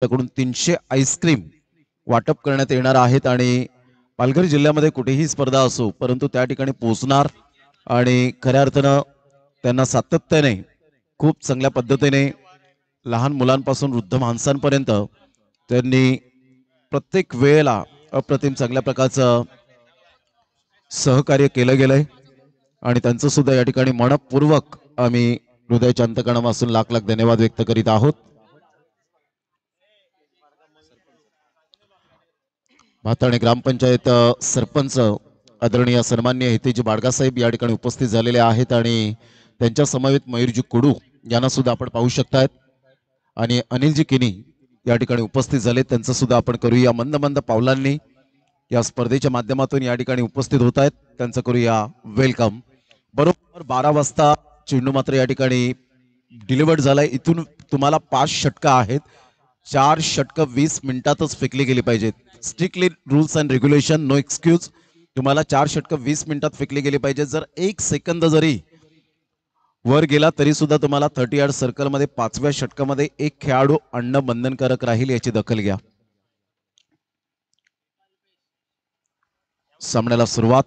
कडून 300 आईस्क्रीम वाटप करण्यात येणार आहेत आणि पालघर जिल्ह्यामध्ये कुठेही स्पर्धा असो परंतु त्या ठिकाणी पोहोचणार आणि खऱ्या अर्थानं त्यांना सातत्याने खूप चांगल्या पद्धतीने लहान मुलांपासून वृद्ध माणसांपर्यंत त्यांनी प्रत्येक वेळेला अप्रतिम चांगल्या प्रकारचं सहकार्य केलं गेलंय आणि त्यांचं सुद्धा या ठिकाणी मनपूर्वक आम्ही हृदयाच्या अंतकणापासून लाख लाख धन्यवाद व्यक्त करीत आहोत। भाताणे ग्रामपंचायत सरपंच आदरणीय सन्माननीय हितेजी बाडगासाहेब या ठिकाणी उपस्थित झालेले आहेत आणि त्यांच्या समवेत मयूरजी कुडू यांना सुद्धा आपण पाहू शकतायत आणि अनिलजी किनी या ठिकाणी उपस्थित झाले, त्यांचं सुद्धा आपण करूया मंद मंद पावलांनी या स्पर्धेच्या माध्यमातून या ठिकाणी उपस्थित होत आहेत, त्यांचं करूया वेलकम। बरोबर 12 वाजता चेंडू मात्र या ठिकाणी डिलिव्हर्ड झालाय। इथून तुम्हाला 5 षटकं आहेत, 4 षटकं 20 मिनिटातच फेकली गेली पाहिजेत। Strictly rules and regulation, no excuse. तुम्हाला 4 षटकं 20 मिनिटात फेकली गेली पाहिजेत। जर 1 सेकंद जरी वर गेला तरी सुद्धा तुम्हाला 30 यार्ड सर्कल मध्ये 5व्या षटकामध्ये एक खेळाडू आणणं बंधनकारक राहील, याची दखल घ्या। सामन्याला सुरुवात।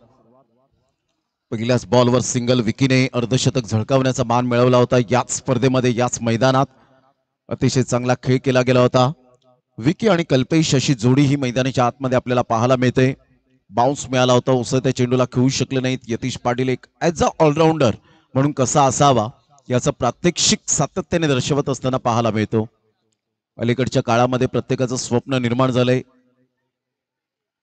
पहिल्याच बॉलवर सिंगल विकीने अर्धशतक झळकावण्याचा मान मिळवला होता। याच स्पर्धेमध्ये याच मैदानात अतिशय चांगला खेळ केला गेला होता। विकी आणि कल्पेश अशी जोडी ही मैदानाच्या आतमध्ये आपल्याला पाहायला मिळते। बाउन्स मिळाला होता, उसळत्या चेंडूला खेळू शकले नाहीत यतीश पाटील। एक ॲज अ ऑलराऊंडर म्हणून कसा असावा याचं प्रात्यक्षिक सातत्याने दर्शवत असताना पाहायला मिळतो। अलीकडच्या काळामध्ये प्रत्येकाचं स्वप्न निर्माण झालंय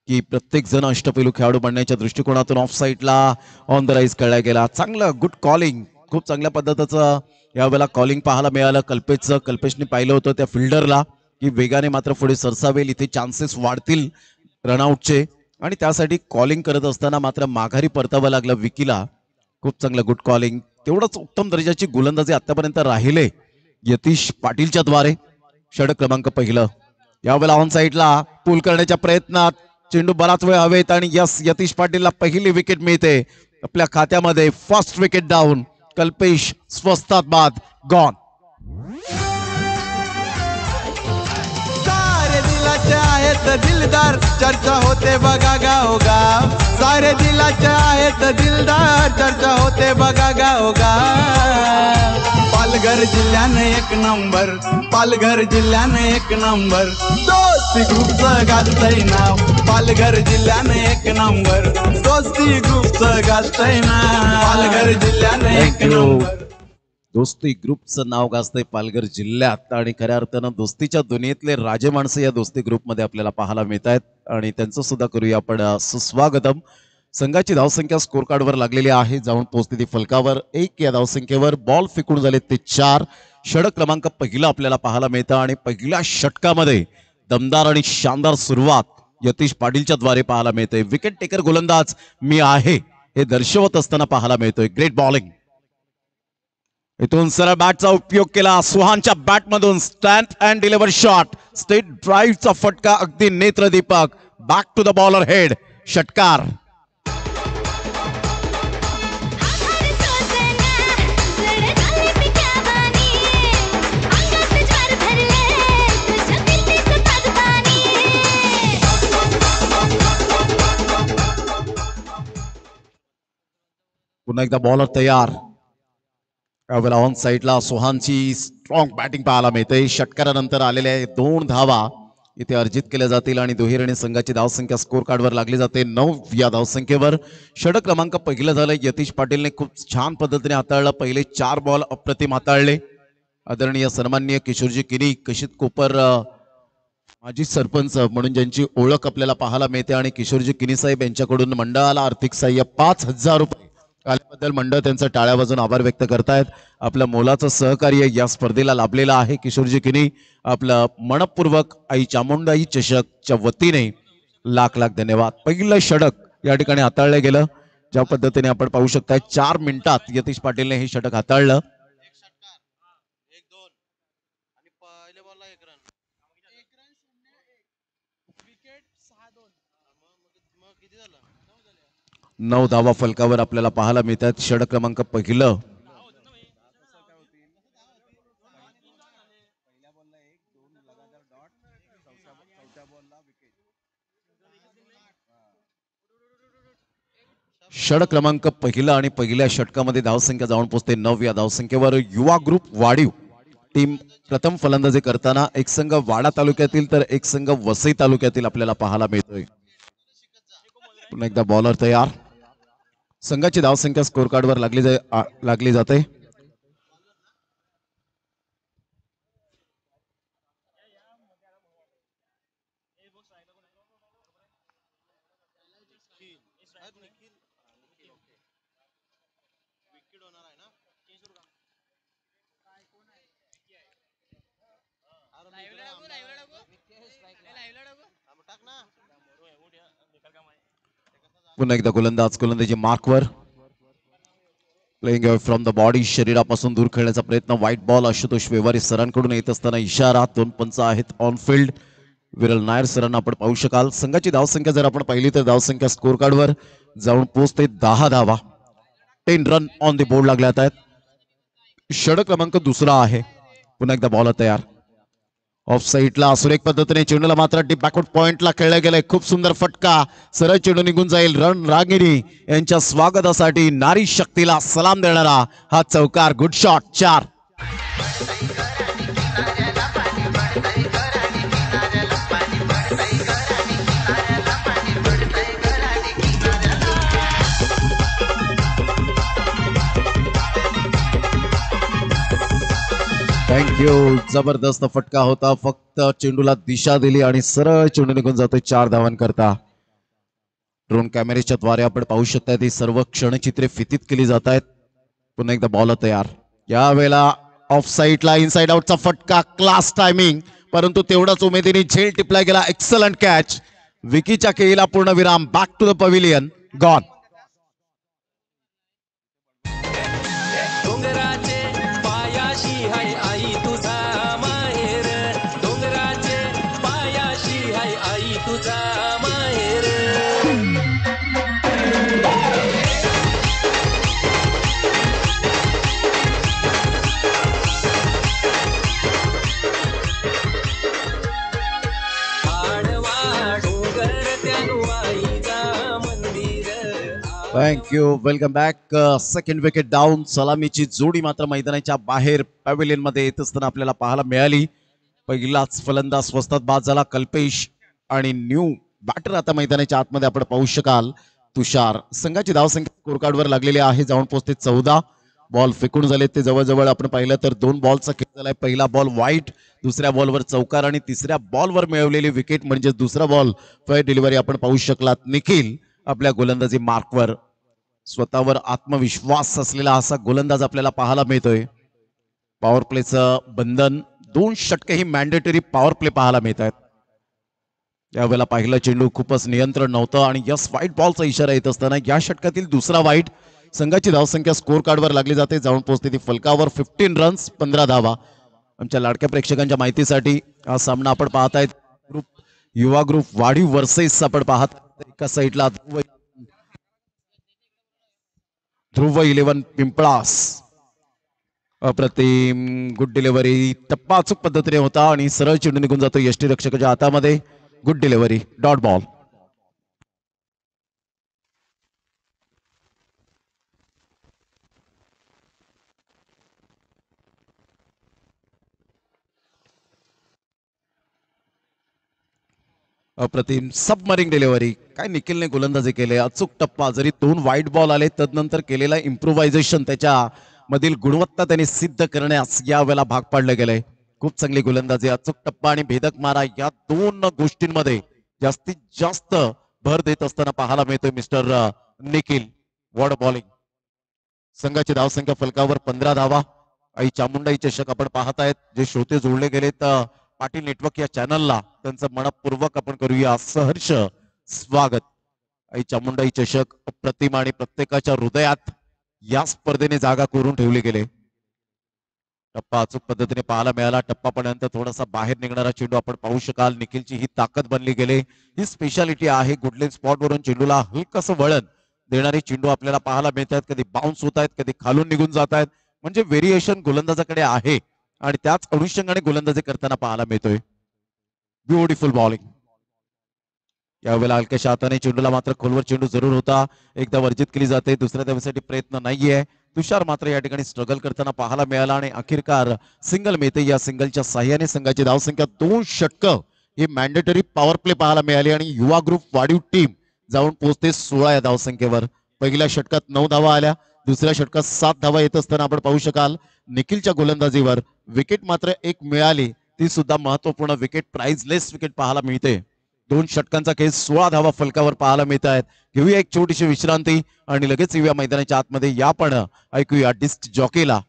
की प्रत्येक जण अष्टपैलू खेळाडू बनण्याच्या दृष्टिकोनातून ऑफ साईडला ऑन द राईज खेळला गेला। चांगलं गुड कॉलिंग, खूप चांगल्या पद्धतीचं यावेळेला कॉलिंग पाहायला मिळालं कल्पेशचं। कल्पेशने पाहिलं होतं त्या फिल्डरला की वेगाने मात्र पुढे सरसावेल, इथे चान्सेस वाढतील रनआउटचे आणि त्यासाठी कॉलिंग करत असताना मात्र माघारी परतावं लागलं विकीला। खूप चांगलं गुड कॉलिंग, तेवढंच उत्तम दर्जाची गोलंदाजी आतापर्यंत राहिले यतीश पाटीलच्या द्वारे। षटक क्रमांक पहिलं यावेळेला ऑन साईडला पूल करण्याच्या प्रयत्नात चेंडू बराच वेळ हवेत आणि यस यतीश पाटीलला पहिली विकेट मिळते आपल्या खात्यामध्ये। फर्स्ट विकेट डाऊन, कल्पेश स्वस्तात बाद, गॉन। सारे दिलाचे आहेत दिलदार, चर्चा होते बघा गावोगाव। सारे दिलाचे आहेत दिलदार, चर्चा होते बघा गावोगाव। पालघर जिल्ह्याने एक नंबर, पालघर जिल्ह्याने एक नंबर, दोस्ती ग्रुपचं गाजतंय नाव। पालघर जिल्ह्याने एक नंबर, दोस्ती ग्रुपचं गाजतंय नाव। पालघर जिल्ह्याने एक नंबर, दोस्ती ग्रुपचं नाव गाजतंय पालघर जिल्ह्यात आणि खऱ्या अर्थानं दोस्तीच्या दुनियेतले राजे माणसं या दोस्ती ग्रुपमध्ये आपल्याला पाहायला मिळत आहेत आणि त्यांचं सुद्धा करूया आपण सुस्वागतम। संघाची धावसंख्या स्कोर कार्डवर लागलेली आहे, जाऊन पोहोचते ती फलकावर 1 या धावसंख्येवर। बॉल फेकून झाले ते 4। षटक क्रमांक पहिला आपल्याला पाहायला मिळतं आणि पहिल्या षटकामध्ये दमदार आणि शानदार सुरुवात यतीश पाटीलच्या द्वारे पाहायला मिळते। विकेट टेकर गोलंदाज मी आहे हे दर्शवत असताना पाहायला मिळतोय। ग्रेट बॉलिंग, इथून सरळ बॅटचा उपयोग केला सुहानच्या बॅटमधून, stand and deliver shot, straight ड्राईव्हचा फटका अगदी नेत्रदीपक। Back to the bowler head, षटकार। पुन्हा एकदा बॉलर तयार। यावेळेला ऑन साईडला सोहानची स्ट्रॉंग बॅटिंग पाहायला मिळते। षटकारानंतर आलेल्या 2 धावा इथे अर्जित केल्या जातील आणि दुहेरीने संघाची धावसंख्या स्कोर कार्डवर लागली जाते 9 या धावसंख्येवर। षटक क्रमांक पहिलं झालं, यतीश पाटीलने खूप छान पद्धतीने हाताळलं। पहिले 4 बॉल अप्रतिम हाताळले। आदरणीय सन्माननीय किशोरजी किनी, कशित कोपर माजी सरपंच म्हणून ज्यांची ओळख आपल्याला पाहायला मिळते आणि किशोरजी किनी साहेब यांच्याकडून मंडळाला आर्थिक सहाय्य 5000 रुपये आल्याबद्दल मंडळ त्यांचं टाळ्या वाजून आभार व्यक्त करतायत। आपलं मोलाचं सहकार्य या स्पर्धेला लाभलेलं आहे किशोरजी किनी, आपलं मनपूर्वक आई चामुंडाई चषकच्या वतीने लाख लाख धन्यवाद। पहिलं षटक या ठिकाणी हाताळलं गेलं, ज्या पद्धतीने आपण पाहू शकता 4 मिनिटात यतीश पाटीलने हे षटक हाताळलं। नऊ धावा फलकावर आपल्याला पाहायला मिळतात। षटक क्रमांक पहिलं षटक क्रमांक पहिला आणि पहिल्या षटकामध्ये धावसंख्या जाऊन पोहोचते 9 या धावसंख्येवर. युवा ग्रुप वाढीव टीम प्रथम फलंदाजी करताना एक संघ वाडा तालुक्यातील तर एक संघ वसई तालुक्यातील आपल्याला पाहायला मिळतोय. पुन्हा एकदा बॉलर तयार. संघाची धावसंख्या स्कोर कार्डवर लागली जाते. पुन्हा एकदा गोलंदाजी मार्कवर. प्लेइंग फ्रॉम द बॉडी, शरीरापासून दूर खेळण्याचा प्रयत्न. व्हाईट बॉल आशुतोष व्यवहारी सरांकडून येत असताना इशारा. 2 पंच आहेत ऑन फील्ड. विरल नायर सरांना आपण पाहू शकाल. संघाची धावसंख्या जर आपण पाहिली तर धावसंख्या स्कोर कार्डवर जाऊन पोहोचते 10 धावा. 10 रन ऑन द बोर्ड लागल्यात आहेत. षटक क्रमांक दुसरा आहे. पुन्हा एकदा बॉलर तयार. ऑफ साईडला सुरेख पद्धतीने चेंडूला मात्र डीप बॅकवर्ड पॉइंटला खेळला गेलाय. खूप सुंदर फटका. सरळ चेंडू निघून जाईल. रन रागिनी यांच्या स्वागतासाठी नारी शक्तीला सलाम देणारा हा चौकार. Good shot. 4. थँक्यू. जबरदस्त फटका होता. फक्त चेंडूला दिशा दिली आणि सरळ चेंडू निघून जातोय 4 धावांकरता. ड्रोन कॅमेरेच्या द्वारे आपण पाहू शकता ती सर्व क्षणचित्रे फितीत केली जात आहेत. पुन्हा एकदा बॉल तयार. यावेळेला ऑफ साईडला इनसाइड आउटचा फटका. क्लास टायमिंग, परंतु तेवढाच उमेदीने झेल टिपला गेला. Excellent catch. विकीच्या केळीला पूर्ण विराम. Back to the pavilion. Gone. Thank you. Welcome back. Second wicket down. सलामीची जोडी मात्र मैदानाच्या बाहेर पॅव्हिलियन मध्ये येत असताना आपल्याला पाहायला मिळाली. पहिलाच फलंदाज स्वस्तात बाद झाला कल्पेश आणि न्यू बॅटर आता मैदानाच्या आतमध्ये आपण पाहू शकाल तुषार. संघाची धावसंख्या स्कोर कार्डवर लागलेली आहे. जाऊन पोहोचते 14. बॉल फेकून झाले ते जवळजवळ आपण पाहिलं तर 2 बॉलचा खेळ झालाय. पहिला बॉल वाईट, दुसऱ्या बॉलवर चौकार आणि तिसऱ्या बॉलवर मिळवलेली विकेट म्हणजे दुसरा बॉल फेअर डिलिव्हरी आपण पाहू शकलात. निखिल आपल्या गोलंदाजी मार्कवर. स्वतःवर आत्मविश्वास असलेला असा गोलंदाज आपल्याला पाहायला मिळतोय. पॉवर प्लेचं बंधन. 2 षटकेही मॅन्डेटरी पॉवर प्ले पाहायला मिळत आहेत. यावेळेला पहिला चेंडू खूपच नियंत्रण नव्हतं आणि यस व्हाईट बॉलचा इशारा येत असताना या षटकातील दुसरा वाईट. संघाची धावसंख्या स्कोर कार्डवर लागली जाते. जाऊन पोहोचते ती फलकावर. 15 रन्स 15 धावा. आमच्या लाडक्या प्रेक्षकांच्या माहितीसाठी हा सामना आपण पाहतायत युवा ग्रुप वाढीव वर्सेस आपण पाहत. एका साईडला ध्रुव 11 पिंपळास. अप्रतिम गुड डिलिव्हरी. टप्पा अचूक पद्धतीने होता आणि सरळ चेंडू निघून जातो यष्टी रक्षकाच्या हातामध्ये. Good delivery. Dot ball. अप्रतिम सबमरिंग डिलिव्हरी. काय निखिलने गोलंदाजी केले. अचूक टप्पा. जरी 2 वाईट बॉल आले तदनंतर केलेला इम्प्रोव्हायझेशन त्याच्या मधील गुणवत्ता त्यांनी सिद्ध करण्यास यावेळेला भाग पाडले गेले. खूप चांगली गोलंदाजी. अचूक टप्पा आणि भेदक मारा या 2 गोष्टींमध्ये जास्तीत जास्त भर देत असताना पाहायला मिळतोय मिस्टर निखिल. Ward bowling. संघाची धावसंख्या फलकावर 15 धावा. आई चामुंडाई चषक आपण पाहतायत. जे श्रोते जोडले गेलेत पाटील नेटवर्क या चॅनलला त्यांचं मनपूर्वक आपण करूया सहर्ष स्वागत. आई चामुंडाई चषक अप्रतिम आणि प्रत्येकाच्या हृदयात या स्पर्धेने जागा करून ठेवली गेले. टप्पा अचूक पद्धतीने पाहायला मिळाला. टप्पापर्यंत थोडासा बाहेर निघणारा चेंडू आपण पाहू शकाल. निखिलची ही ताकद बनली गेले. ही स्पेशालिटी आहे. गुडलेन स्पॉट वरून चेंडूला हलकसं वळण देणारे चेंडू आपल्याला पाहायला मिळत आहेत. कधी बाउन्स होत आहेत, कधी खालून निघून जात आहेत. म्हणजे व्हेरिएशन गोलंदाजाकडे आहे आणि त्याच अनुषंगाने गोलंदाजी करताना पाहायला मिळतोय. Beautiful bowling. यावेळेला हलक्याशा हाताने चेंडूला मात्र खोलवर चेंडू जरूर होता, एकदा वर्जित केली जाते, दुसऱ्या धावेसाठी प्रयत्न नाहीये. तुषार मात्र या ठिकाणी स्ट्रगल करताना पाहायला मिळाला आणि अखेरकार सिंगल मिळते. या सिंगलच्या साह्याने संघाची धावसंख्या 2 षटकं ही मॅन्डेटरी पॉवर प्ले पाहायला मिळाली आणि युवा ग्रुप वाढीव टीम जाऊन पोहोचते 16 या धावसंख्येवर. पहिल्या षटकात 9 धावा आल्या, दुसऱ्या षटकात 7 धावा येत असताना आपण पाहू शकाल निखिलच्या गोलंदाजीवर विकेट मात्र एक मिळाली, ती सुद्धा महत्वपूर्ण विकेट, प्राइजलेस विकेट पाहायला मिळते. 2 षटकांचा खेळ 16 धावा फलकावर पाहायला मिळत आहेत. घेऊया एक छोटीशी विश्रांती आणि लगेच येऊया मैदानाच्या आतमध्ये. या पण ऐकूया डिस्क जॉकीला.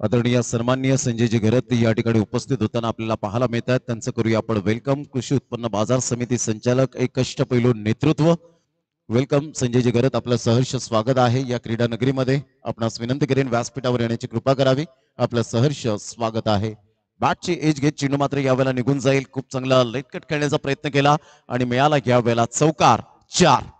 आदरणीय सन्माननीय संजयजी घरत या ठिकाणी उपस्थित होताना आपल्याला पाहायला मिळत आहेत. त्यांचं करूया आपण वेलकम. कृषी उत्पन्न बाजार समिती संचालक एक कष्टपैलू नेतृत्व. वेलकम संजयजी घरत, आपलं सहर्ष स्वागत आहे या क्रीडा नगरीमध्ये. आपणास विनंती करेन व्यासपीठावर येण्याची कृपा करावी. आपलं सहर्ष स्वागत आहे. बॅटची एज घेत चेंडू मात्र यावेळेला निघून जाईल. खूप चांगला लेटकट खेळण्याचा प्रयत्न केला आणि मिळाला यावेळेला चौकार. 4.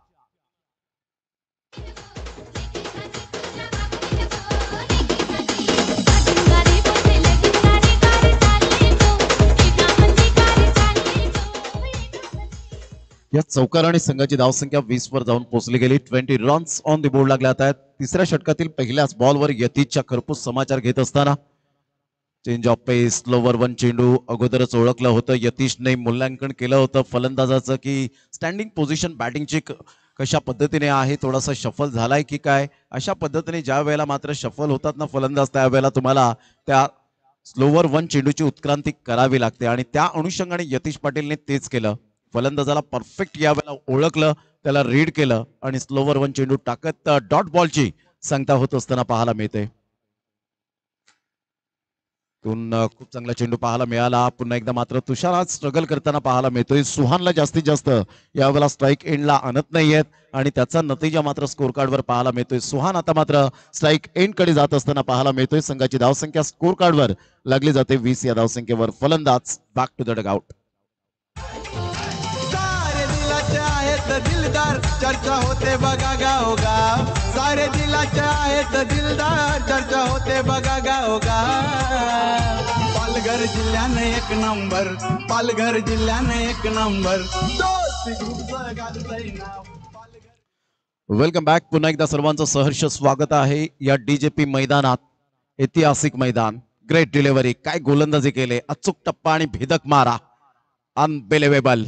या चौकाराने संघाची धावसंख्या 20 वर जाऊन पोहोचली गेली. 20 रन्स ऑन द बोर्ड लागले आहेत. तिसऱ्या षटकातील पहिल्याच बॉलवर यतीशच्या खरपूस समाचार घेत असताना चेंज ऑफ पेस, स्लोवर 1 चेंडू अगोदरच ओळखलं होतं. यतीशने मूल्यांकन केलं होतं फलंदाजाचं की स्टँडिंग पोझिशन बॅटिंगची कशा पद्धतीने आहे, थोडासा शफल झालाय की काय. अशा पद्धतीने ज्या वेळेला मात्र शफल होतात ना फलंदाज, त्यावेळेला तुम्हाला त्या स्लोवर 1 चेंडूची उत्क्रांती करावी लागते आणि त्या अनुषंगाने यतीश पाटीलने तेच केलं. फलंदाजाला परफेक्ट यावेळेला ओळखलं, त्याला रीड केलं आणि स्लोवर 1 चेंडू टाकत डॉट बॉलची सांगता होत असताना पाहायला मिळते. खूप चांगला चेंडू पाहायला मिळाला. पुन्हा एकदा मात्र तुषार आज स्ट्रगल करताना पाहायला मिळतोय. सुहानला जास्तीत जास्त यावेळेला स्ट्राईक एंडला आणत नाहीयेत आणि त्याचा नतीजा मात्र स्कोर कार्डवर पाहायला मिळतोय. सुहान आता मात्र स्ट्राईक एंड कडे जात असताना पाहायला मिळतोय. संघाची धावसंख्या स्कोर कार्डवर लागली जाते 20 या धावसंख्येवर. फलंदाज बॅक टू द डगआउट. दिलदार चर्चा होते बघा गावोगाव, सारे दिलाचे आहेत दिलदार चर्चा होते बघा गावोगाव. पालघर जिल्ह्याने एक नंबर, पालघर जिल्ह्याने एक नंबर. Welcome back. पुन्हा एकदा सर्वांचं सहर्ष स्वागत आहे या डीजेपी मैदानात. ऐतिहासिक मैदान. ग्रेट डिलिव्हरी, काय गोलंदाजी केले, अचूक टप्पा आणि भेदक मारा, unbelievable.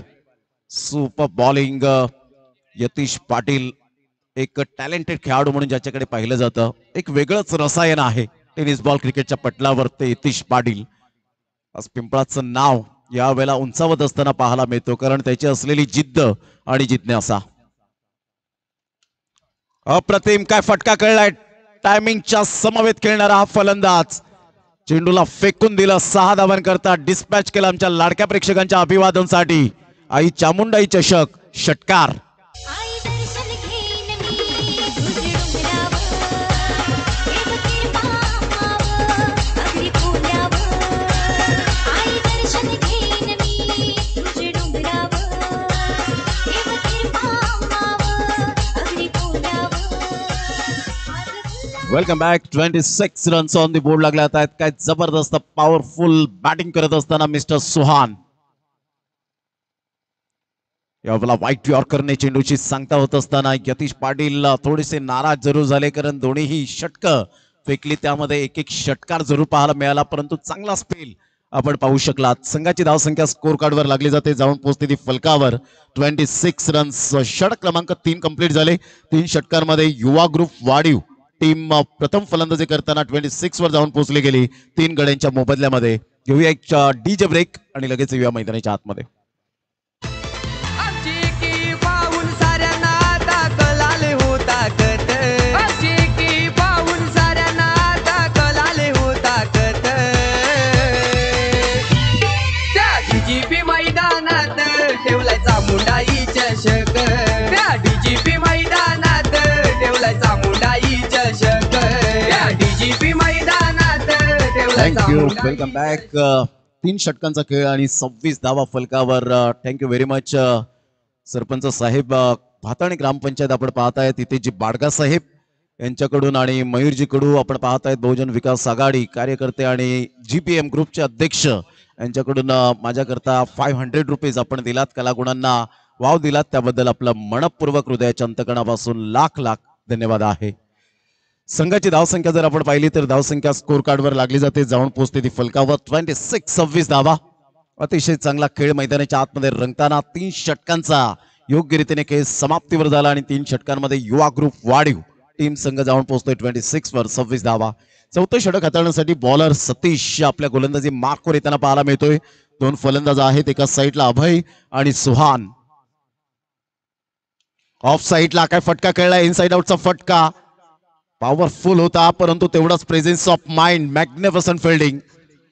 Super bowling. Yatish Patil एक टॅलेंटेड खेळाडू म्हणून ज्याच्याकडे पाहिलं जातं. एक वेगळंच रसायन आहे टेनिस बॉल क्रिकेटच्या पटलावर ते यतीश पाटील. आज पिंपळाचं नाव यावेळेला उंचावत असताना पाहायला मिळतो, कारण त्याची असलेली जिद्द आणि जिज्ञासा. अप्रतिम काय फटका कळलाय. टायमिंगच्या समवेत खेळणारा हा फलंदाज चेंडूला फेकून दिलं. 6 धावांकरता डिस्पॅच केला. आमच्या लाडक्या प्रेक्षकांच्या अभिवादनासाठी आई चामुंडाई चषक षटकार. Welcome back. 26 runs on the board लागले आहेत. काय जबरदस्त पॉवरफुल बॅटिंग करत असताना मिस्टर सुहान. यावेळेला व्हाईट यॉर्करने चेंडूची सांगता होत असताना यतीश पाटील थोडेसे नाराज जरूर झाले, कारण दोन्हीही षटकं फेकली, त्यामध्ये एक एक षटकार जरूर पाहायला मिळाला, परंतु चांगला स्पेल आपण पाहू शकलात. संघाची धावसंख्या स्कोर कार्डवर लागली जाते, जाऊन पोहोचते ती फलकावर. 26 रन्स. षटक क्रमांक 3 कंप्लीट झाले. 3 षटकांमध्ये युवा ग्रुप वाढीव टीम प्रथम फलंदाजी करताना 26 वर जाऊन पोहोचली गेली 3 गड्यांच्या मोबदल्यामध्ये. घेऊया एक डीजे ब्रेक आणि लगेच येऊया मैदानाच्या आतमध्ये. चामुंडाई चषक या डीजीपी मैदानात ठेवला थँक्यू, चामुंडाई वेलकम बॅक. 3 षटकांचा खेळ आणि 26 धावा फलकावर. थँक्यू व्हेरी मच सरपंच साहेब. भाताणी ग्रामपंचायत आपण पाहताय तिथे जी बाडगा साहेब यांच्याकडून आणि मयूरजी कडू आपण पाहतायत बहुजन विकास आघाडी कार्यकर्ते आणि जीपीएम ग्रुपचे अध्यक्ष यांच्याकडून माझ्याकरता 500 रुपीज आपण दिलात. कलागुणांना वाव दिलात त्याबद्दल आपलं मनपूर्वक हृदयाच्या अंतकणापासून लाख लाख धन्यवाद आहे. संघाची धावसंख्या जर आपण पाहिली तर धावसंख्या स्कोर कार्डवर लागली जाते, जाऊन पोहोचते ती फलकावर. 26 धावा. अतिशय चांगला खेळ मैदानाच्या आतमध्ये रंगताना 3 षटकांचा योग्य रीतीने खेळ समाप्तीवर झाला आणि 3 षटकांमध्ये युवा ग्रुप वाढीव टीम संघ जाऊन पोहोचतोय 26 वर. 26 धावा. चौथं षटक हाताळण्यासाठी बॉलर सतीश आपल्या गोलंदाजी मार्कवर येताना पाहायला मिळतोय. 2 फलंदाज आहेत, एका साईडला अभय आणि सुहान. ऑफ साईडला काय फटका खेळला, इनसाइड आउटचा फटका पॉवरफुल होता, परंतु तेवढाच presence of mind. Magnificent fielding,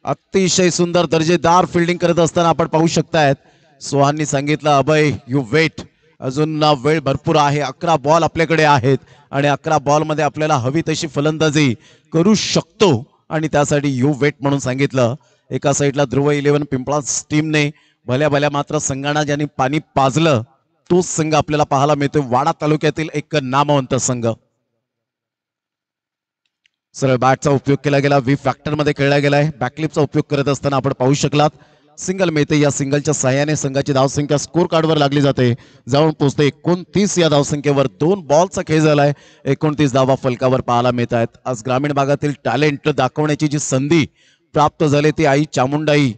अतिशय सुंदर दर्जेदार फिल्डिंग करत असताना आपण पाहू शकतायत. सोहाननी सांगितलं अभय यू वेट, अजून वेळ भरपूर आहे. 11 बॉल आपल्याकडे आहेत आणि 11 बॉल मध्ये आपल्याला हवी तशी फलंदाजी करू शकतो आणि त्यासाठी यू वेट म्हणून सांगितलं. एका साईडला ध्रुव 11 पिंपळास टीमने भल्या भल्या मात्र संघांना ज्यांनी पाणी पाजलं तोच संघ आपल्याला पाहायला मिळतोय. वाडा तालुक्यातील एक नामवंत संघ. सरळ बॅटचा उपयोग केला गेला, व्ही फॅक्टर मध्ये खेळला गेलाय. बॅकलिपचा उपयोग करत असताना आपण पाहू शकलात. सिंगल मिळते, या सिंगलच्या सहाय्याने संघाची धावसंख्या स्कोर कार्डवर लागली जाते, जाऊन पोहोचते 29 या धावसंख्येवर. 2 बॉलचा खेळ झालाय, 29 धावा फलकावर पाहायला मिळत आहेत. आज ग्रामीण भागातील टॅलेंट दाखवण्याची जी संधी प्राप्त झाली ती आई चामुंडाई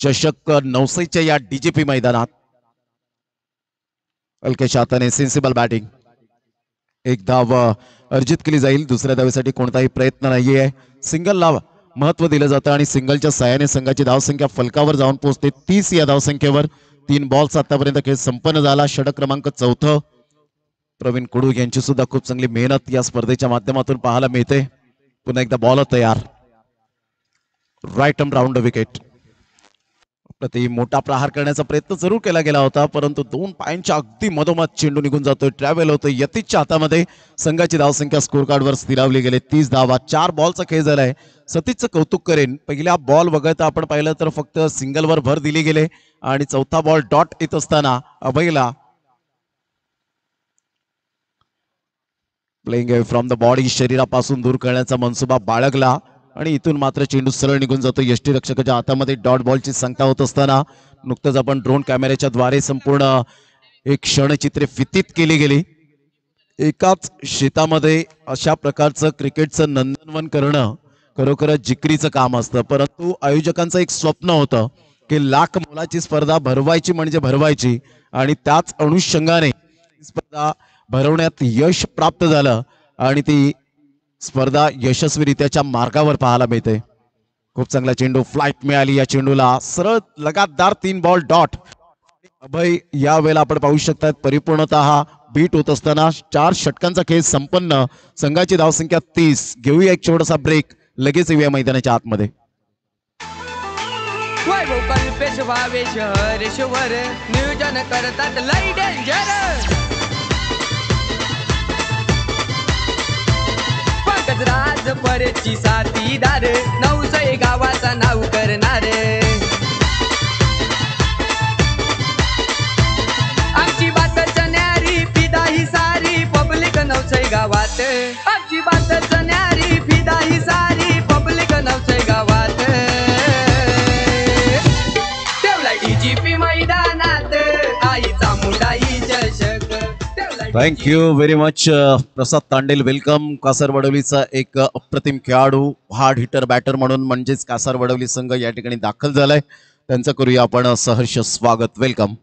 चषक नवसईच्या या डीजीपी मैदानात. अल्केश हाताने सेन्सिबल बॅटिंग. 1 धाव अर्जित केली जाईल, दुसऱ्या धावेसाठी कोणताही प्रयत्न नाहीये. सिंगलला महत्व दिलं जातं आणि सिंगलच्या सहाय्याने संघाची धावसंख्या फलकावर जाऊन पोहोचते 30 या धावसंख्येवर. 3 बॉल्स आतापर्यंत खेळ संपन्न झाला. षटक क्रमांक 4. प्रवीण कुडू यांची सुद्धा खूप चांगली मेहनत या स्पर्धेच्या माध्यमातून पाहायला मिळते. पुन्हा एकदा बॉल तयार, राईट आर्म राऊंड विकेट. प्रति मोठा प्रहार करण्याचा प्रयत्न जरूर केला गेला होता, परंतु 2 पायांच्या अगदी मधोमध चेंडू निघून जातोय. ट्रॅव्हल होतोय यतीशच्या हातामध्ये. संघाची धावसंख्या स्कोर कार्डवर स्थिरावली गेली. 30 धावा. 4 बॉलचा खेळ झालाय. सतीशचं कौतुक करेन. पहिल्या बॉल वगळता आपण पाहिलं तर फक्त सिंगलवर भर दिली गेले आणि चौथा बॉल डॉट येत असताना अभयला प्लेइंग फ्रॉम द बॉडी, शरीरापासून दूर करण्याचा मनसुबा बाळगला आणि इथून मात्र चेंडू सरळ निघून जातो. यष्टीरक्षकाच्या हातामध्ये डॉट बॉलची संख्या होत असताना नुकतंच आपण ड्रोन कॅमेऱ्याच्या द्वारे संपूर्ण एक क्षणचित्रे फितीत केली गेली. एकाच शेतामध्ये अशा प्रकारचं क्रिकेटचं नंदनवन करणं खरोखरच जिकरीचं काम असतं, परंतु आयोजकांचं एक स्वप्न होतं की लाख मोलाची स्पर्धा भरवायची म्हणजे भरवायची आणि त्याच अनुषंगाने स्पर्धा भरवण्यात यश प्राप्त झालं आणि ती स्पर्धा यशस्वीरित्याच्या मार्गावर पाहायला मिळते. खूप चांगला चेंडू, फ्लाईट मिळाली या चेंडूला. सरळ लगातार 3 बॉल डॉट. अभय या वेळेला आपण पाहू शकतात परिपूर्णतः बीट होत असताना 4 षटकांचा खेळ संपन्न. संघाची धावसंख्या 30. घेऊया एक छोटासा ब्रेक, लगेच येऊया मैदानाच्या आतमध्ये. वैभव कल्पेश भावेश हरेश्वर नियोजन करतात लई डेंजर. राज परेची साथीदार नवसई गावाचा नाव करणारे. आमची बातच न्यारी फिदा ही सारी पब्लिक नवसई गावात. आमची बातच न्यारी फिदा ही सारी पब्लिक नवसई गावात. ठेवला डीजीपी मैदानात आई चामुंडाई चषक. थँक्यू व्हेरी मच प्रसाद तांडेल. वेलकम. कासार वडवलीचा एक अप्रतिम खेळाडू, हार्ड हिटर बॅटर म्हणून म्हणजेच कासार वडवली संघ या ठिकाणी दाखल झालाय. त्यांचं करूया आपण सहर्ष स्वागत. वेलकम.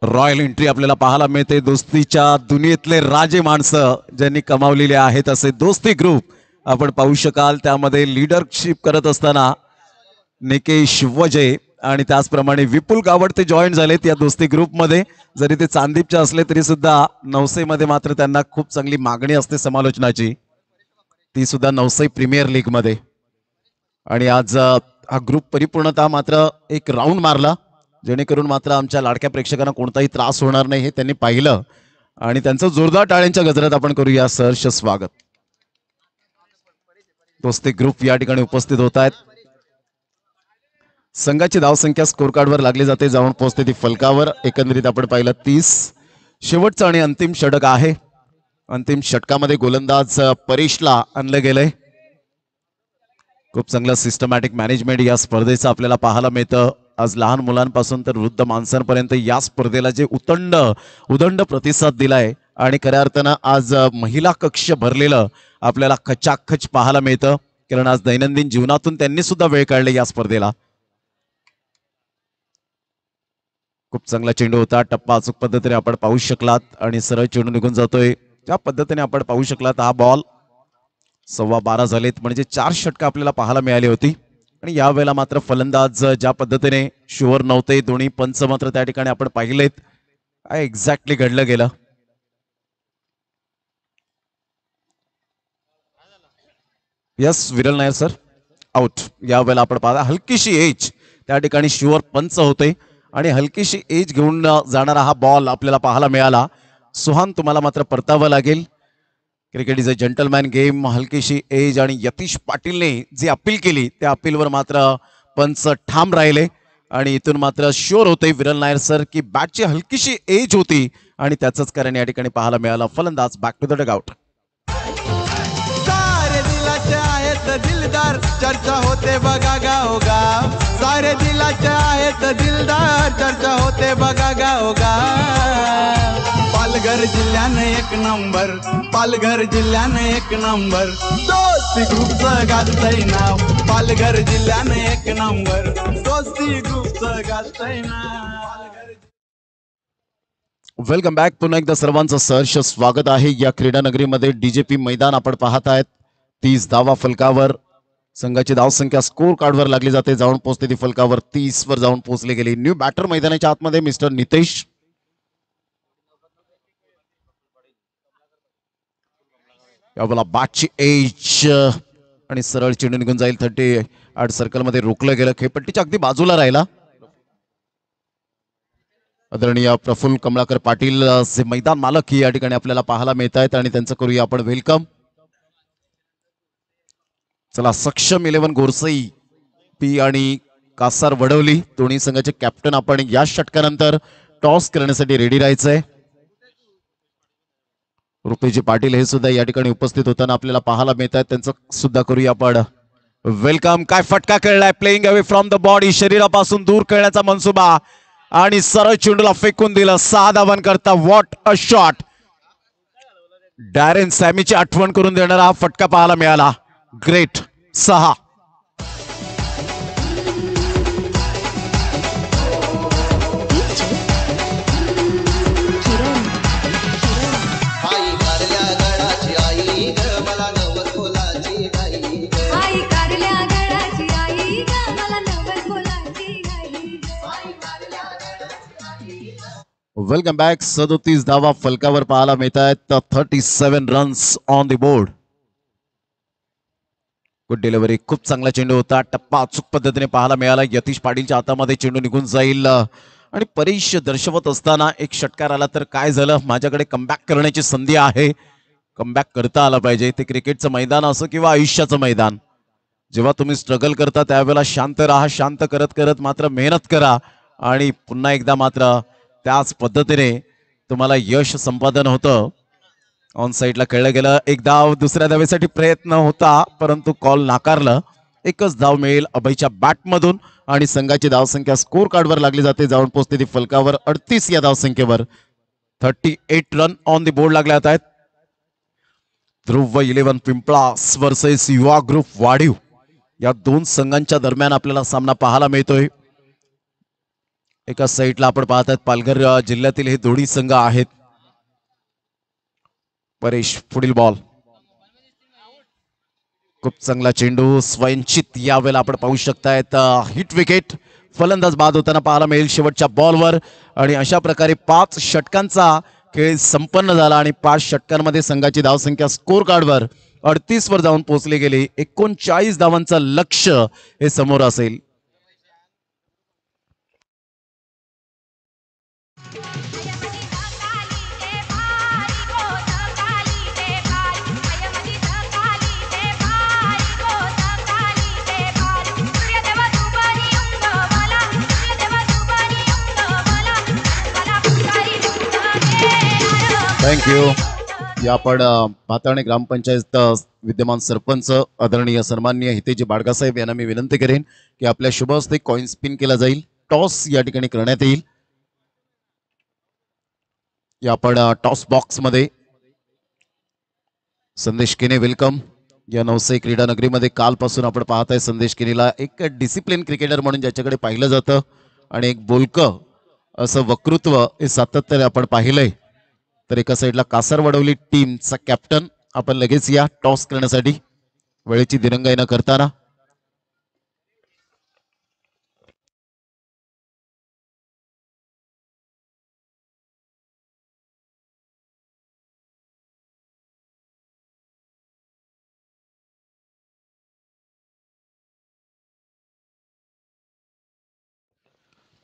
रॉयल एंट्री आपल्याला पाहायला मिळते. दोस्तीच्या दुनियेतले राजे माणसं ज्यांनी कमावलेले आहेत असे दोस्ती ग्रुप आपण पाहू शकाल. त्यामध्ये लीडरशिप करत असताना निकेश वजय आणि त्याचप्रमाणे विपुल गावड ते जॉईन झालेत या दोस्ती ग्रुपमध्ये. जरी ते चांदीपचे असले तरी सुद्धा नवसईमध्ये मात्र त्यांना खूप चांगली मागणी असते समालोचनाची, ती सुद्धा नवसई प्रीमियर लीग मध्ये. आणि आज हा ग्रुप परिपूर्णतः मात्र एक राऊंड मारला जेणेकरून मात्र आमच्या लाडक्या प्रेक्षकांना कोणताही त्रास होणार नाही हे त्यांनी पाहिलं आणि त्यांचं जोरदार टाळ्यांच्या गजरात आपण करूया सहर्ष स्वागत. तोच ते ग्रुप या ठिकाणी उपस्थित होत आहेत. संघाची धावसंख्या स्कोर कार्डवर लागली जाते, जाऊन पोहोचते ती फलकावर. एकंदरीत आपण पाहिलं 30. शेवटचं आणि अंतिम षटक आहे. अंतिम षटकामध्ये गोलंदाज परेशला आणलं गेलंय. खूप चांगलं सिस्टमॅटिक मॅनेजमेंट या स्पर्धेचं आपल्याला पाहायला मिळतं. आज लहान मुलांपासून तर वृद्ध माणसांपर्यंत या स्पर्धेला जे उदंड प्रतिसाद दिलाय आणि खऱ्या अर्थानं आज महिला कक्ष भरलेलं आपल्याला खचाखच पाहायला मिळतं. कारण आज दैनंदिन जीवनातून त्यांनी सुद्धा वेळ काढले या स्पर्धेला. खूप चांगला चेंडू होता. टप्पा अचूक पद्धतीने आपण पाहू शकलात आणि सरळ चेंडू निघून जातोय. त्या पद्धतीने आपण पाहू शकलात. हा बॉल 12:15 झालेत, म्हणजे 4 षटकं आपल्याला पाहायला मिळाली होती. आणि यावेळेला मात्र फलंदाज ज्या पद्धतीने शुअर नव्हते, दोन्ही पंच मात्र त्या ठिकाणी आपण पाहिलेत. काय एक्झॅक्टली घडलं गेलं. यस विरल नायर सर आउट. यावेळेला आपण पाहता हलकीशी एज त्या ठिकाणी शुअर पंच होते आणि हलकीशी एज घेऊन जाणारा हा बॉल आपल्याला पाहायला मिळाला. सुहान तुम्हाला मात्र परतावं लागेल. Cricket is a gentleman game. हलकीशी एज आणि यतीश पाटीलने जी अपील केली त्या अपीलवर मात्र पंच ठाम राहिले आणि इथून मात्र शुअर होते विरल नायर सर की बॅटची हलकीशी एज होती आणि त्याचंच कारण या ठिकाणी पाहायला मिळालं. फलंदाज बॅक टू द डगआउट. सारे दिलाचे आहेत दिलदार, चर्चा होते बघा गावोगाव. सारे दिलाचे आहेत दिलदार, चर्चा होते बघा गावोगाव. पालघर जिल्ह्याने एक नंबर, पालघर पालघर एक नंबर, दोस्ती ग्रुपचं गाजतंय नाव. पालघर जिल्ह्याने एक नंबर, दोस्ती ग्रुपचं गाजतंय नाव. Welcome back. पुन्हा एकदा सर्वांचं सहर्ष स्वागत आहे या क्रीडा नगरीमध्ये. डीजेपी मैदान आपण पाहत आहेत. 30 धावा फलकावर. संघाची धावसंख्या स्कोर कार्डवर लागली जाते, जाऊन पोहोचते ती फलकावर. 30 वर जाऊन पोहोचली गेली. न्यू बॅटर मैदानाच्या आतमध्ये मिस्टर नितेश. यावेळेला बॅटची एज आणि सरळ चेंडू निघून जाईल. 38 सर्कल मध्ये रोखलं गेलं. खेळपट्टीच्या अगदी बाजूला राहिला. आदरणीय प्रफुल्ल कमळाकर पाटील जे मैदान मालक या ठिकाणी आपल्याला पाहायला मिळत आहेत आणि त्यांचं करूया आपण वेलकम. चला, सक्षम 11 गोरसई पी आणि कासार वडवली दोन्ही संघाचे कॅप्टन आपण या षटकानंतर टॉस करण्यासाठी रेडी राहायचंय. रुपेजी पाटील हे सुद्धा या ठिकाणी उपस्थित होताना आपल्याला पाहायला मिळत आहेत. त्यांचं सुद्धा करूया आपण वेलकम. काय फटका खेळलाय. Playing away from the body. शरीरापासून दूर खेळण्याचा मनसुबा आणि सरळ चेंडूला फेकून दिलं. 6 धावां करता. What a shot. डॅरेन सॅमीची आठवण करून देणारा हा फटका पाहायला मिळाला. ग्रेट. 6. Welcome back. 37 धावा फलकावर पाहायला मिळत आहेत. 37 runs on the board. Good delivery. खूप चांगला चेंडू होता. टप्पा अचूक पद्धतीने पाहायला मिळाला. यतीश पाटीलच्या हातामध्ये चेंडू निघून जाईल आणि परीश दर्शवत असताना एक षटकार आला तर काय झालं. माझ्याकडे कमबॅक करण्याची संधी आहे. कमबॅक करता आला पाहिजे. ते क्रिकेटचं मैदान असो किंवा आयुष्याचं मैदान. जेव्हा तुम्ही स्ट्रगल करता त्यावेळेला शांत राहा. शांत करत करत मात्र मेहनत करा आणि पुन्हा एकदा मात्र त्याच पद्धतीने तुम्हाला यश संपादन होतं. ऑन साईडला खेळलं गेलं. एक धाव. दुसऱ्या धावेसाठी प्रयत्न होता परंतु कॉल नाकारलं. एकच धाव मिळेल अभयच्या बॅटमधून आणि संघाची धावसंख्या स्कोर कार्डवर लागली जाते, जाऊन पोहोचते ती फलकावर. 38 या धावसंख्येवर. 38 रन ऑन द बोर्ड लागले आहेत. ध्रुव 11 पिंपळास वर्सेस युवा ग्रुप वाढीव या दोन संघांच्या दरम्यान आपल्याला सामना पाहायला मिळतोय. एका साईडला आपण पाहत आहेत पालघर जिल्ह्यातील हे दोन्ही संघ आहेत. परेश पुढील बॉल. खूप चांगला चेंडू. स्वयंचित यावेळेला आपण पाहू शकतायत हिट विकेट. फलंदाज बाद होताना पाहायला मिळेल शेवटच्या बॉलवर. आणि अशा प्रकारे 5 षटकांचा खेळ संपन्न झाला आणि 5 षटकांमध्ये संघाची धावसंख्या स्कोर कार्डवर 38 वर जाऊन पोहोचली गेली. 39 धावांचं लक्ष्य हे समोर असेल. थँक्यू. या आपण भाताणे ग्रामपंचायत विद्यमान सरपंच आदरणीय सन्माननीय हितेजी बाडगासाहेब यांना मी विनंती करेन की आपल्या शुभ हस्ते कॉइन स्पिन केला जाईल. टॉस या ठिकाणी करण्यात येईल. या आपण टॉस बॉक्स मध्ये संदेश केने वेलकम. या नवसाई क्रीडा नगरीमध्ये कालपासून आपण पाहत आहे संदेश केनेला एक डिसिप्लिन क्रिकेटर म्हणून ज्याच्याकडे पाहिलं जातं आणि एक बोलकं असं वक्तृत्व हे सातत्याने आपण पाहिलंय. तर एका साईडला कासारवडवली टीमचा कॅप्टन आपण लगेच या टॉस करण्यासाठी वेळेची दिरंगाई न करताना.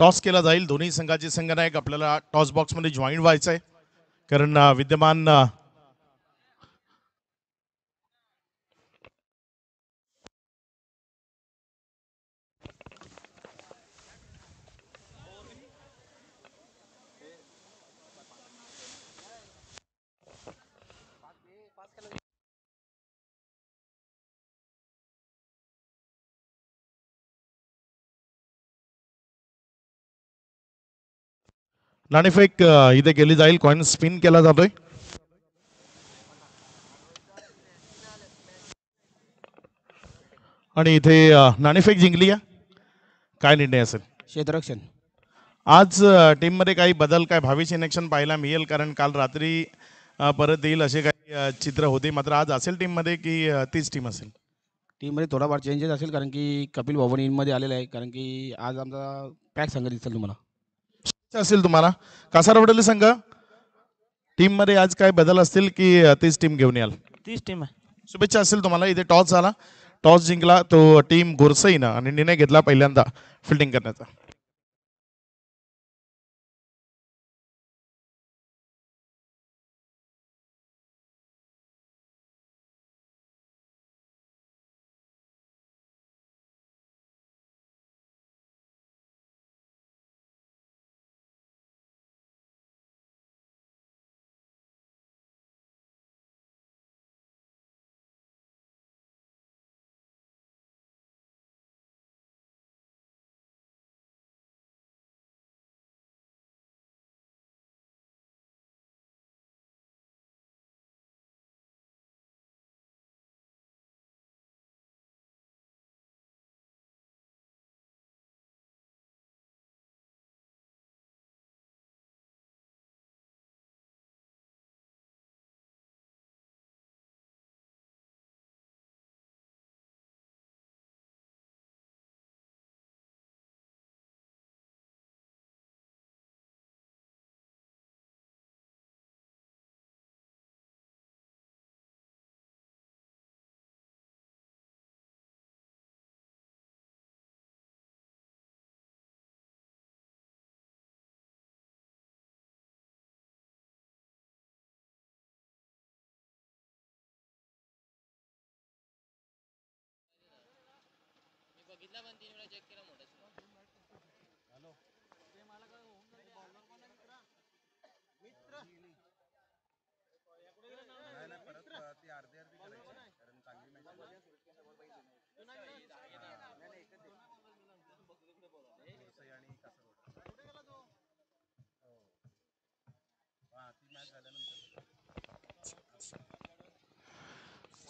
टॉस केला जाईल. दोन्ही संघाचे संघनायक आपल्याला टॉस बॉक्समध्ये जॉईन व्हायचं आहे कारण विद्यमान नाणेफेक इथे केली जाईल. कॉइन स्पिन केला जातोय. आणि इथे नाणेफेक जिंकली आहे. काय निर्णय असेल? क्षेत्ररक्षण. आज टीममध्ये काही बदल, काय भावी सिलेक्शन पाहायला मिळेल? कारण काल रात्री परत येईल असे काही चित्र होते. मात्र आज असेल टीममध्ये की तीच टीम असेल? टीममध्ये थोडाफार चेंजेस असेल कारण की कपिल भवन इनमध्ये आलेला आहे. कारण की आज आमचा पॅक संघ दिसेल तुम्हाला. असेल तुम्हाला कासारवडले संघ टीममध्ये आज काय बदल असतील की तीच टीम घेऊन याल? तीच टीम आहे. शुभेच्छा असेल तुम्हाला. इथे टॉस झाला. टॉस जिंकला तो टीम गोरसईनं आणि निर्णय घेतला पहिल्यांदा फिल्डिंग करण्याचा.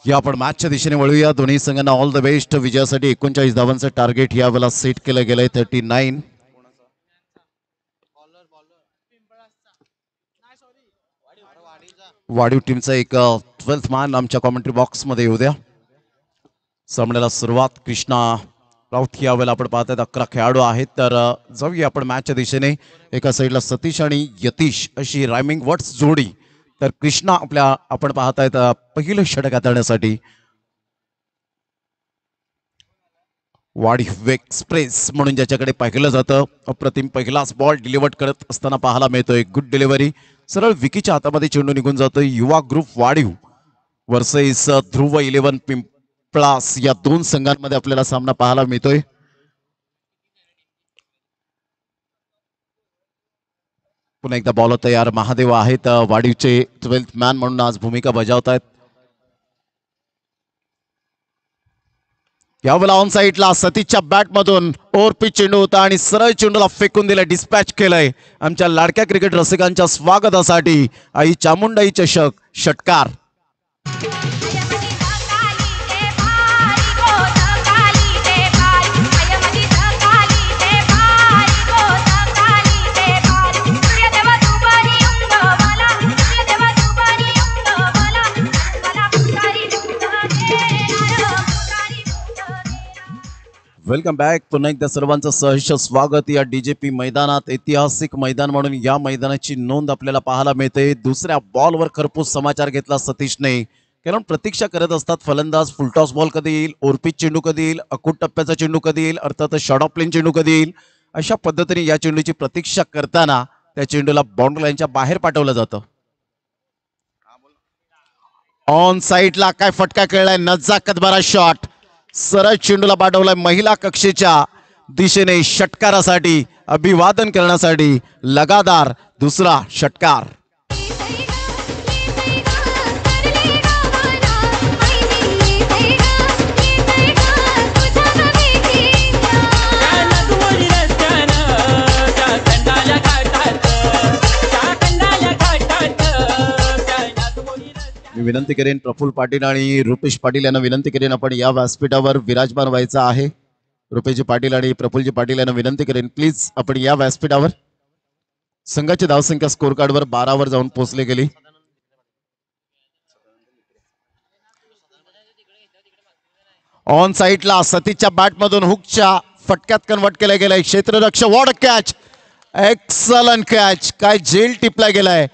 या आपण मॅचच्या दिशेने वळूया. दोन्ही संघांना ऑल द बेस्ट. विजयासाठी 39 धावांचं टार्गेट यावेळेला सेट केलं गेलंय. 39. वाढीव टीमचा एक 12th मॅन आमच्या कॉमेंट्री बॉक्स मध्ये येऊ द्या. सामन्याला सुरुवात कृष्णा राऊत. यावेळेला आपण पाहत आहेत 11 खेळाडू आहेत. तर जाऊया आपण मॅचच्या दिशेने. एका साईडला सतीश आणि यतीश अशी रायमिंग वर्ड्स जोडी. तर कृष्णा आपण पाहत आहेत पहिलं षटक हाताळण्यासाठी. वाढीव एक्सप्रेस म्हणून ज्याच्याकडे पाहिलं जातं अप्रतिम पहिलाच बॉल डिलिव्हर करत असताना पाहायला मिळतोय. Good delivery. सरळ विकीच्या हातामध्ये चेंडू निघून जातोय. युवा ग्रुप वाढीव वर्सेस ध्रुव 11 पिंपळास या दोन संघांमध्ये आपल्याला सामना पाहायला मिळतोय. पुन्हा एकदा बॉलर तयार. महादेव आहेत वाडीचे 12th मॅन म्हणून आज भूमिका बजावत आहेत. यावेळेला ऑन साईडला सतीशच्या बॅट मधून ओव्हरपिच चेंडू होता आणि सरळ चेंडूला फेकून दिलाय. डिस्पॅच केलंय. आमच्या लाडक्या क्रिकेट रसिकांच्या स्वागतासाठी आई चामुंडाई चषक षटकार. Welcome back. पुन्हा एकदा सर्वांचं सहर्ष स्वागत या डीजेपी मैदानात. ऐतिहासिक मैदान म्हणून या मैदानाची नोंद आपल्याला पाहायला मिळते. दुसऱ्या बॉलवर खरपूस समाचार घेतला सतीशने. कारण प्रतीक्षा करत असतात फलंदाज. फुलटॉस बॉल कधी येईल, ओव्हरपिच चेंडू कधी येईल, अकूट टप्प्याचा चेंडू कधी येईल, अर्थातच शॉर्ट ऑफ प्लेन चेंडू कधी येईल. अशा पद्धतीने या चेंडूची प्रतीक्षा करताना त्या चेंडूला बाउंड्री लाईनच्या बाहेर पाठवलं जातं. ऑन साईडला काय फटका खेळलाय. नजाकत भरा शॉट. सरळ चेंडूला पाठवलाय महिला कक्षेच्या दिशेने षटकारासाठी. अभिवादन करण्यासाठी लगातार दुसरा षटकार. मी विनंती करेन प्रफुल्ल पाटील आणि रुपेश पाटील यांना विनंती करेन आपण या व्यासपीठावर विराजमान व्हायचं आहे. रुपेशजी पाटील आणि प्रफुल्लजी पाटील यांना विनंती करेन प्लीज आपण या व्यासपीठावर. संघाची धावसंख्या स्कोर कार्डवर 12 वर जाऊन पोहोचली गेली. ऑन साईडला सतीशच्या बॅटमधून हुकच्या फटक्यात कन्वर्ट केलं गेलंय. क्षेत्ररक्षक वॉट कॅच. Excellent catch. काय झेल टिपला गेलाय.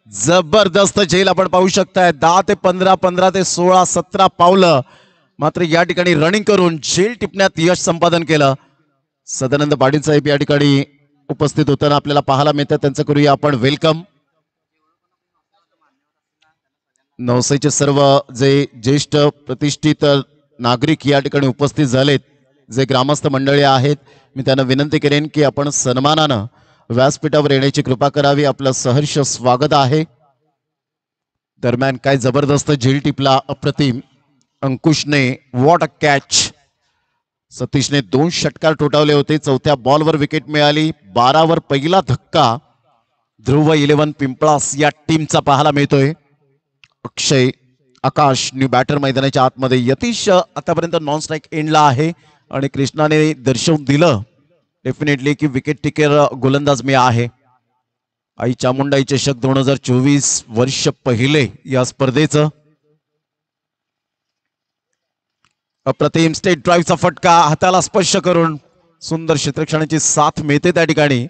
जबरदस्त झेल आपण पाहू शकताय. 10 ते 15, 15 ते 16, 17 पावलं मात्र या ठिकाणी रनिंग करून झेल टिपण्यात यश संपादन केलं. सदानंद पाटील साहेब या ठिकाणी उपस्थित होताना आपल्याला पाहायला मिळतं. त्यांचं करूया आपण वेलकम. नवसेचे सर्व जे ज्येष्ठ प्रतिष्ठित नागरिक या ठिकाणी उपस्थित झालेत, जे ग्रामस्थ मंडळी आहेत, मी त्यांना विनंती करेन की आपण सन्मानानं व्यासपीठावर येण्याची कृपा करावी. आपलं सहर्ष स्वागत आहे. दरम्यान काय जबरदस्त झेल टिपला. अप्रतिम. अंकुशने वॉट अ कॅच. सतीशने 2 षटकार ठोठावले होते. 4थ्या बॉलवर विकेट मिळाली. 12 वर पहिला धक्का ध्रुव 11 पिंपळास या टीमचा पाहायला मिळतोय. अक्षय, आकाश न्यू बॅटर मैदानाच्या आतमध्ये. यतीश आतापर्यंत नॉन स्ट्राईक एंडला आहे आणि कृष्णाने दर्शवून दिलं डेफिनेटली की विकेट टेकर गोलंदाज मी आहे. आई चामुंडाई चषक 2024 वर्ष पहिले या स्पर्धेचं. अप्रतिम स्टेट ड्राईव्हचा फटका हाताला स्पर्श करून सुंदर क्षेत्ररक्षणाची साथ मिळते त्या ठिकाणी.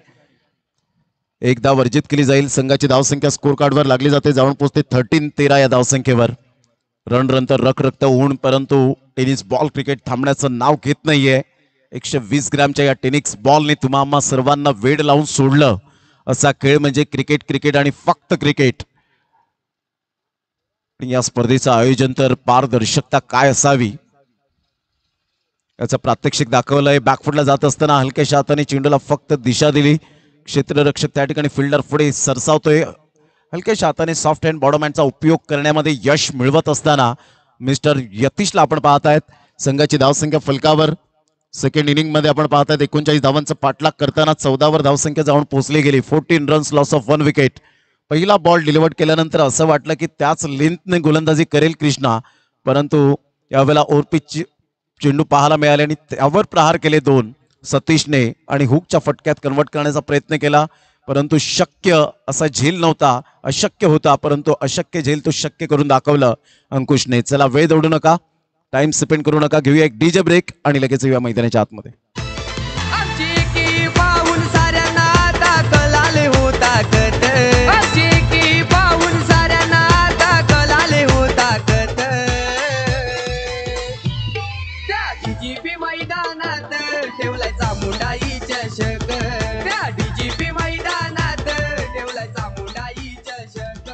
एकदा वर्जित केली जाईल. संघाची धावसंख्या स्कोर कार्डवर लागली जाते. जाऊन पोहोचते 13-13 या धावसंख्येवर. रन तर रखरखत ऊन, परंतु टेनिस बॉल क्रिकेट थांबण्याचं नाव घेत नाहीये. 120 ग्रॅमच्या या टेनिस बॉलने तुम्हा सर्वांना वेड लावून सोडलं. असा खेळ म्हणजे क्रिकेट, क्रिकेट आणि फक्त क्रिकेट. या स्पर्धेचं आयोजन तर पारदर्शकता काय असावी याचं प्रात्यक्षिक दाखवलंय. बॅकफुटला जात असताना हलक्याशा हाताने चेंडूला फक्त दिशा दिली. क्षेत्ररक्षक त्या ठिकाणी फिल्डर पुढे सरसावतोय. हलक्याशा हाताने सॉफ्ट हँड बॉटम हँडचा उपयोग करण्यामध्ये यश मिळवत असताना मिस्टर यतीशला आपण पाहतायत. संघाची धावसंख्या फलकावर सेकंड इनिंग मध्ये आपण पाहतायत 39 धावांचा पाठलाग करताना 14 वर धावसंख्या जाऊन पोहोचली गेली. 14 रन्स, लॉस ऑफ 1 विकेट. पहिला बॉल डिलिव्हर्ड केल्यानंतर असं वाटलं की त्याच लेंथने गोलंदाजी करेल कृष्णा, परंतु यावेळेला ओव्हरपिच चेंडू पाहायला मिळाले आणि त्यावर प्रहार केले 2 सतीशने आणि हुकच्या फटक्यात कन्वर्ट करण्याचा प्रयत्न केला, परंतु शक्य असा झेल नव्हता. अशक्य होता, परंतु अशक्य झेल तो शक्य करून दाखवलं अंकुशने. चला वेळ दौडू नका, टाइम स्पेंड करू नका, घेऊया एक डीजे ब्रेक आणि लगेच येऊया मैदानाच्या आतमध्ये. आमची की पाहून साऱ्यांना दाखलाले हो ताकद. आमची की पाहून साऱ्यांना दाखलाले हो ताकद. त्या डीजीपी मैदानात ठेवलाय चामुंडाई चषक. त्या डीजीपी मैदानात ठेवलाय चामुंडाई चषक.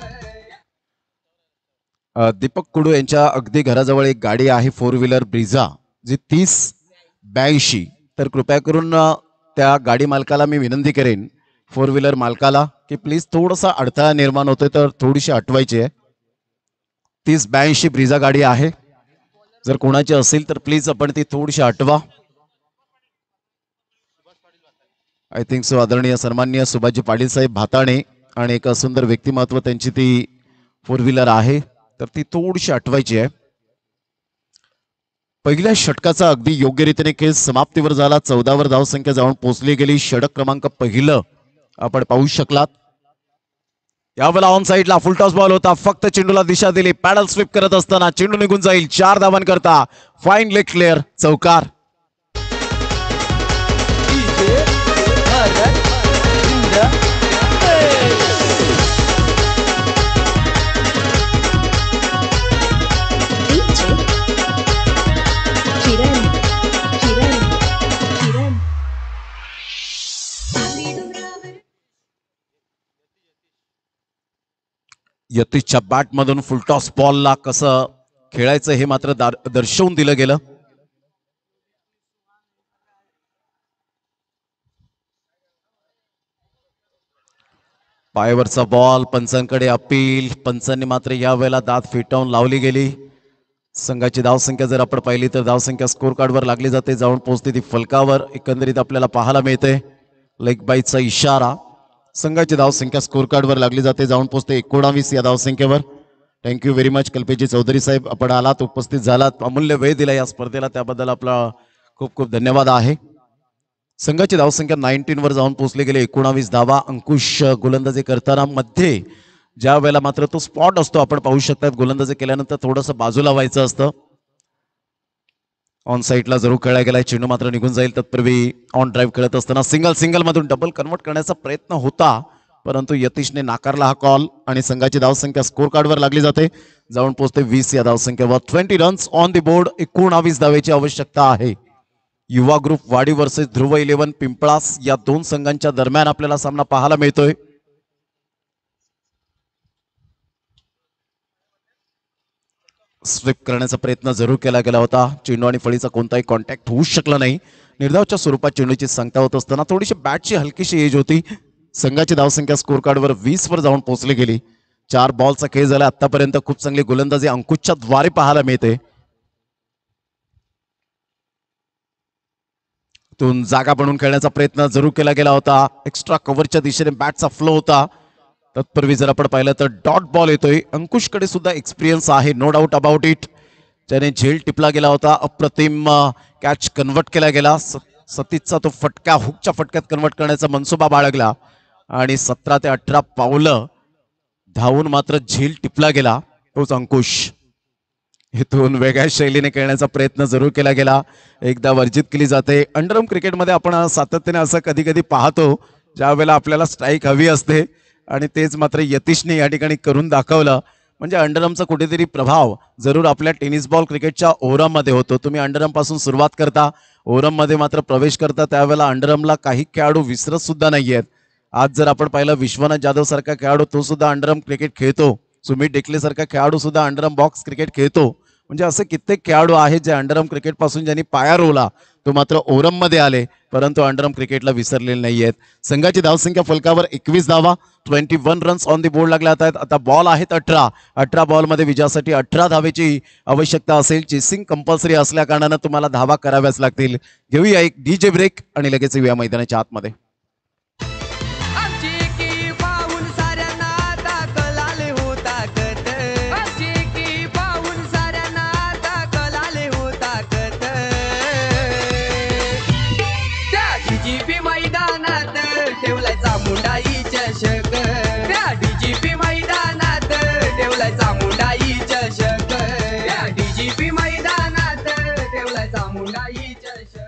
दीपक कुडू यांच्या अगदी घराजवळ एक गाडी आहे 4 व्हीलर ब्रिझा जी 3082. तर कृपया करून त्या गाडी मालकाला मी विनंती करेन फोर व्हीलर मालकाला की प्लीज थोडासा अडथळा निर्माण होतोय तर थोडीशी हटवायची आहे. 3082 ब्रिझा गाडी आहे. जर कोणाची असेल तर प्लीज आपण ती थोडीशी हटवा. आय थिंक सो आदरणीय सन्माननीय सुभाषजी पाटील साहेब भाताणे आणि एक सुंदर व्यक्तिमत्व त्यांची ती फोर व्हीलर आहे तर ती थोडीशी हटवायची आहे. पहिल्या षटकाचा अगदी योग्य रीतीने खेळ समाप्तीवर झाला. 14वर धावसंख्या जाऊन पोहोचली गेली. षटक क्रमांक पहिलं आपण पाहू शकलात. यावेळेला ऑन साइडला फुल टॉस बॉल होता. फक्त चेंडूला दिशा दिली. पॅडल स्वीप करत असताना चेंडू निघून जाईल. 4 धावांकरता फाईन लेग क्लिअर चौकार. यतीशच्या बॅट मधून फुलटॉस बॉलला कसं खेळायचं हे मात्र दर्शवून दिलं गेलं. पायावरचा बॉल पंचांकडे अपील. पंचांनी मात्र यावेळेला दात फिटवून लावली गेली. संघाची धावसंख्या जर आपण पाहिली तर धावसंख्या स्कोर कार्डवर लागली जाते. जाऊन पोहोचते ती फलकावर. एकंदरीत आपल्याला पाहायला मिळते लेग बाईचा इशारा. संघाची धावसंख्या स्कोर कार्डवर लागली जाते. जाऊन पोहोचते 19 या धावसंख्येवर. थँक्यू व्हेरी मच कल्पेजी चौधरी साहेब, आपण आलात, उपस्थित झालात, अमूल्य वेळ दिला या स्पर्धेला, त्याबद्दल आपला खूप खूप धन्यवाद आहे. संघाची धावसंख्या 19 वर जाऊन पोहोचले गेले. 19 धावा. अंकुश गोलंदाजी करताना मध्ये ज्या वेळेला मात्र तो स्पॉट असतो आपण पाहू शकतात. गोलंदाजी केल्यानंतर थोडंसं बाजूला व्हायचं असतं. ऑन साईडला जरूर खेळला गेलाय. चेंडू मात्र निघून जाईल. तत्पूर्वी ऑन ड्राईव्ह खेळत असताना सिंगल मधून डबल कन्वर्ट करण्याचा प्रयत्न होता, परंतु यतीशने नाकारला हा कॉल आणि संघाची धावसंख्या स्कोर कार्डवर लागली जाते. जाऊन पोहोचते 20 या धावसंख्येवर. 20 रन्स ऑन द बोर्ड. 19 धावेची आवश्यकता आहे. युवा ग्रुप वाडी वर्सेस ध्रुव 11 पिंपळास या दोन संघांच्या दरम्यान आपल्याला सामना पाहायला मिळतोय. स्वीप करण्याचा प्रयत्न जरूर केला गेला होता. चेंडू आणि फळीचा कोणताही कॉन्टॅक्ट होऊ शकला नाही. निर्धावच्या स्वरूपात चेंडूची सांगता होत असताना थोडीशी बॅटची हलकीशी एज होती. संघाची धावसंख्या स्कोर कार्डवर 20 वर जाऊन पोहोचली गेली. 4 बॉलचा खेळ झाला आतापर्यंत. खूप चांगली गोलंदाजी अंकुशच्या द्वारे पाहायला मिळते. तून जागा बनवून खेळण्याचा प्रयत्न जरूर केला गेला होता. एक्स्ट्रा कव्हरच्या दिशेने बॅटचा फ्लो होता. तत्पूर्वी जर आपण पाहिलं तर डॉट बॉल येतोय. अंकुशकडे सुद्धा एक्सपिरियन्स आहे, नो डाऊट अबाउट इट. ज्याने झेल टिपला गेला होता. अप्रतिम कॅच कन्वर्ट केला गेला. सतीशचा तो फटका हुकच्या फटक्यात कन्वर्ट करण्याचा मनसुबा बाळगला आणि 17 ते 18 पावलं धावून मात्र झेल टिपला गेला. तोच अंकुश. इथून वेगळ्या शैलीने खेळण्याचा प्रयत्न जरूर केला गेला. एकदा वर्जित केली जाते. अंडरआर्म क्रिकेटमध्ये आपण सातत्याने असं कधी कधी पाहतो ज्या वेळेला आपल्याला स्ट्राईक हवी असते आणि तेच मात्र यतीशने या ठिकाणी करून दाखवलं. म्हणजे अंडरआर्मचा कुठेतरी प्रभाव जरूर आपल्या टेनिस बॉल क्रिकेटच्या ओव्हरमध्ये होतो. तुम्ही अंडरआर्म पासून सुरुवात करता, ओव्हरमध्ये मात्र प्रवेश करता, त्यावेळेला अंडरआर्मला काही खेळाडू विसरत सुद्धा नाहीयेत. आज जर आपण पाहिलं विश्वनाथ जाधव सारखा खेळाडू तो सुद्धा अंडरआर्म क्रिकेट खेळतो. सुमित डेकले सारखा खेळाडू सुद्धा अंडरआर्म बॉक्स क्रिकेट खेळतो. म्हणजे असे कित्येक खेळाडू आहेत जे अंडरआर्म क्रिकेट पासून ज्यांनी पाया रोवला तो मात्र ओव्हरम मध्ये आले, परंतु अंडरआर्म क्रिकेटला विसरलेले नाहीयेत. संघाची धावसंख्या फलकावर 21 धावा. 21 रन्स ऑन दी बोर्ड लागले आहेत. आता बॉल आहेत 18 बॉलमध्ये विजयासाठी 18 धावेची आवश्यकता असेल. चेसिंग कंपल्सरी असल्या कारणानं तुम्हाला धावा कराव्याच लागतील. घेऊया एक डीजे ब्रेक आणि लगेच येऊया मैदानाच्या आतमध्ये. चामुंडाई चषक त्या डीजीपी मैदानात ठेवलाय चामुंडाई चषक त्या डीजीपी मैदानात ठेवलाय चामुंडाई चषक.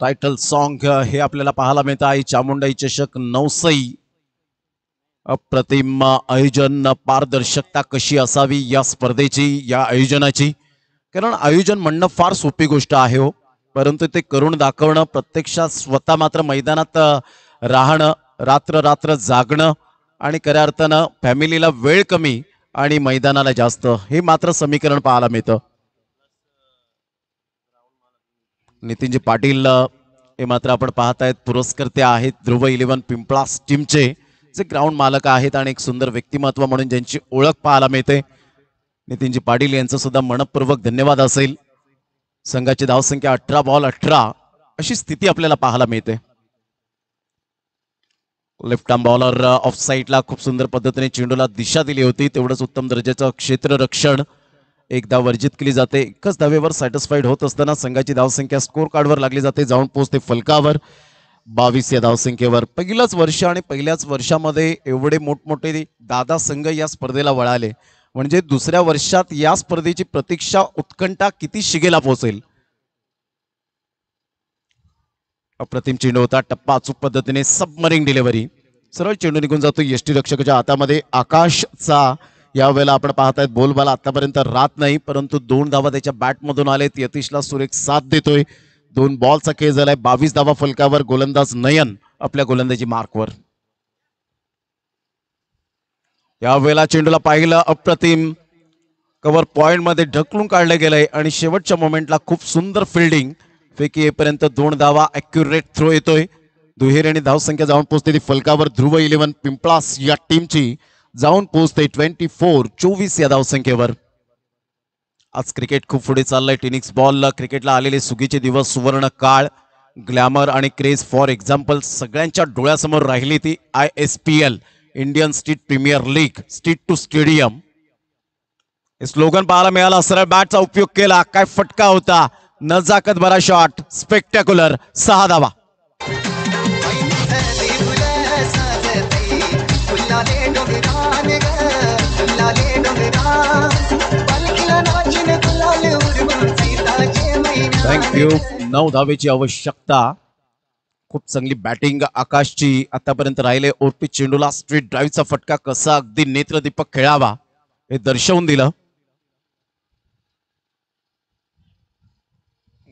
टायटल सॉन्ग हे आपल्याला पाहायला मिळतं आहे. चामुंडाई चषक 9 अप्रतिम आयोजन. पारदर्शकता कशी असावी या स्पर्धेची, या आयोजनाची. कारण आयोजन म्हणणं फार सोपी गोष्ट आहे हो, परंतु ते करून दाखवणं, प्रत्यक्षात स्वतः मात्र मैदानात राहणं, रात्र रात्र जागणं आणि खऱ्या अर्थानं फॅमिलीला वेळ कमी आणि मैदानाला जास्त, हे मात्र समीकरण पाहायला मिळतं. नितीनजी पाटील हे मात्र आपण पाहतायत पुरस्कर्ते आहेत ध्रुव 11 पिंपळास टीमचे, जे ग्राउंड मालक आहेत आणि एक सुंदर व्यक्तिमत्व म्हणून ज्यांची ओळख पाहायला मिळते. नितीनजी पाटील यांचं सुद्धा मनपूर्वक धन्यवाद असेल. संघाची धावसंख्या 18 बॉल 18 अशी स्थिती आपल्याला पाहायला मिळते. लेफ्ट आर्म बॉलर ऑफ साईडला खूप सुंदर पद्धतीने चेंडूला दिशा दिली होती. तेवढंच उत्तम दर्जाचं क्षेत्ररक्षण. एक धाव वर्जित केली जाते. एकच धावेवर सॅटिस्फाईड होत असताना संघाची धावसंख्या स्कोर कार्डवर लागली जाते, जाऊन पोहोचते फलकावर 22 या धावसंख्येवर. पहिलंच वर्ष आणि पहिल्याच वर्षामध्ये एवढे मोठमोठे दादा संघ या स्पर्धेला वळाले, म्हणजे दुसऱ्या वर्षात या स्पर्धेची प्रतीक्षा उत्कंठा किती शिगेला पोहोचेल. अप्रतिम चेंडू होता, टप्पा अचूक पद्धतीने सबमरिंग डिलिव्हरी, सरळ चेंडू निघून जातो यष्टीरक्षकाच्या हातामध्ये. आकाशचा यावेळेला आपण पाहतायत बोलबाला आतापर्यंत राहत नाही, परंतु 2 धावा त्याच्या बॅटमधून आलेत. यतीशला सुरेख साथ देतोय. 2 बॉलचा खेळ झालाय. 22 धावा फलकावर. गोलंदाज नयन आपल्या गोलंदाजी मार्कवर. यावेळेला चेंडूला पाहिलं, अप्रतिम कव्हर पॉइंट मध्ये ढकलून काढलं गेलंय आणि शेवटच्या मोमेंटला खूप सुंदर फिल्डिंग. फेकी येईपर्यंत 2 धावा. ॲक्युरेट थ्रो येतोय. दुहेरीने धावसंख्या जाऊन पोहोचते ती फलकावर. ध्रुव 11 पिंपळास या टीमची जाऊन पोहोचते 24 या धावसंख्येवर. आज क्रिकेट खूप पुढे चाललंय. टेनिस बॉल क्रिकेटला आलेले सुगीचे दिवस, सुवर्ण काळ, ग्लॅमर आणि क्रेज. फॉर एक्झाम्पल सगळ्यांच्या डोळ्यासमोर राहिली ती ISPL, Indian street premier league, street to stadium. हे स्लोगन पाहायला मिळाला. सरळ बॅटचा उपयोग केला. काय फटका होता. नजाकत भरा शॉट. स्पेक्टॅक्युलर. 6 धावा. थँक्यू. 9 धावेची आवश्यकता. खूप चांगली बॅटिंग आकाशची. आतापर्यंत राहिले. ओरपी चेंडूला स्ट्रीट ड्राईव्हचा फटका कसा अगदी नेत्रदीपक खेळावा हे दर्शवून दिलं.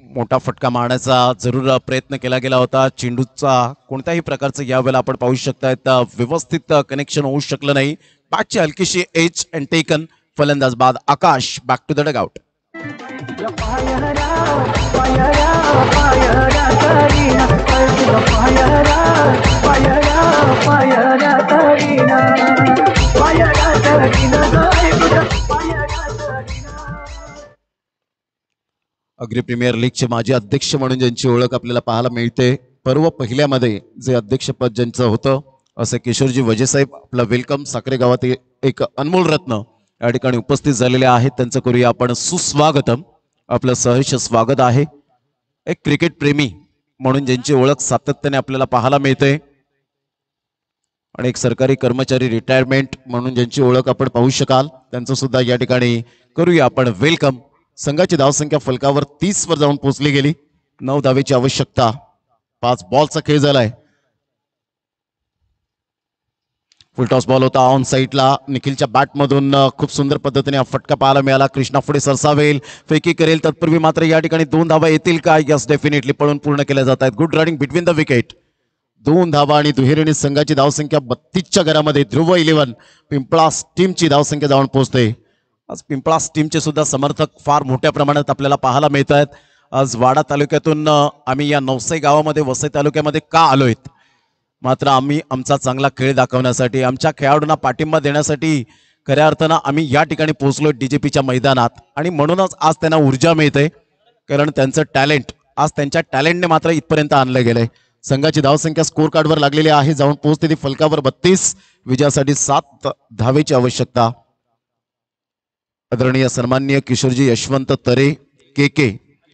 मोठा फटका मारण्याचा जरूर प्रयत्न केला गेला होता. चेंडूचा कोणत्याही प्रकारचं यावेळेला आपण पाहू शकतायत व्यवस्थित कनेक्शन होऊ शकलं नाही. बॅटची हलकीशी एज अँड टेकन. फलंदाज बाद. Akash back to the dugout. Agri premier लीगचे माजी अध्यक्ष म्हणून ज्यांची ओळख आपल्याला पाहायला मिळते, पर्व पहिल्यामध्ये जे अध्यक्षपद ज्यांचं होतं, असे किशोरजी वजेसाहेब, आपलं वेलकम. साखरे गावात एक अनमोल रत्न या ठिकाणी उपस्थित झालेले आहेत. त्यांचं करूया आपण सुस्वागतम. आपलं सहर्ष स्वागत आहे. एक क्रिकेट प्रेमी म्हणून ज्यांची ओळख सातत्याने आपल्याला पाहायला मिळते आणि एक सरकारी कर्मचारी रिटायरमेंट म्हणून ज्यांची ओळख आपण पाहू शकाल, त्यांचं सुद्धा या ठिकाणी करूया आपण वेलकम. संघाची धावसंख्या फलकावर 30 वर जाऊन पोहोचली गेली. 9 धावेची आवश्यकता. 5 बॉलचा खेळ झालाय. फुलटॉस बॉल होता ऑन साईडला. निखिलच्या बॅटमधून खूप सुंदर पद्धतीने हा फटका पाहायला मिळाला. कृष्णा पुढे सरसावेल, फेकी करेल. तत्पूर्वी मात्र या ठिकाणी 2 धावा येतील का? यस, डेफिनेटली पळून पूर्ण केल्या जात आहेत. Good running between the wicket. 2 धावा आणि दुहेरीने संघाची धावसंख्या 32च्या घरामध्ये. ध्रुव 11 पिंपळास टीमची धावसंख्या जाऊन पोहोचते. आज पिंपळास टीमचे सुद्धा समर्थक फार मोठ्या प्रमाणात आपल्याला पाहायला मिळत आहेत. आज वाडा तालुक्यातून आम्ही या नवसाई गावामध्ये वसई तालुक्यामध्ये का आलोयत, मात्र आम्ही आमचा चांगला खेळ दाखवण्यासाठी, आमच्या खेळाडूंना पाठिंबा देण्यासाठी खऱ्या अर्थानं आम्ही या ठिकाणी पोहोचलो DJPच्या मैदानात. आणि म्हणूनच आज त्यांना ऊर्जा मिळते, कारण त्यांचं टॅलेंट, आज त्यांच्या टॅलेंटने मात्र इथपर्यंत आणलं गेलंय. संघाची धावसंख्या स्कोर कार्डवर लागलेली आहे. जाऊन पोहोचते ती फलकावर 32. विजयासाठी 7 धावेची आवश्यकता. आदरणीय सन्माननीय किशोरजी यशवंत तरे KK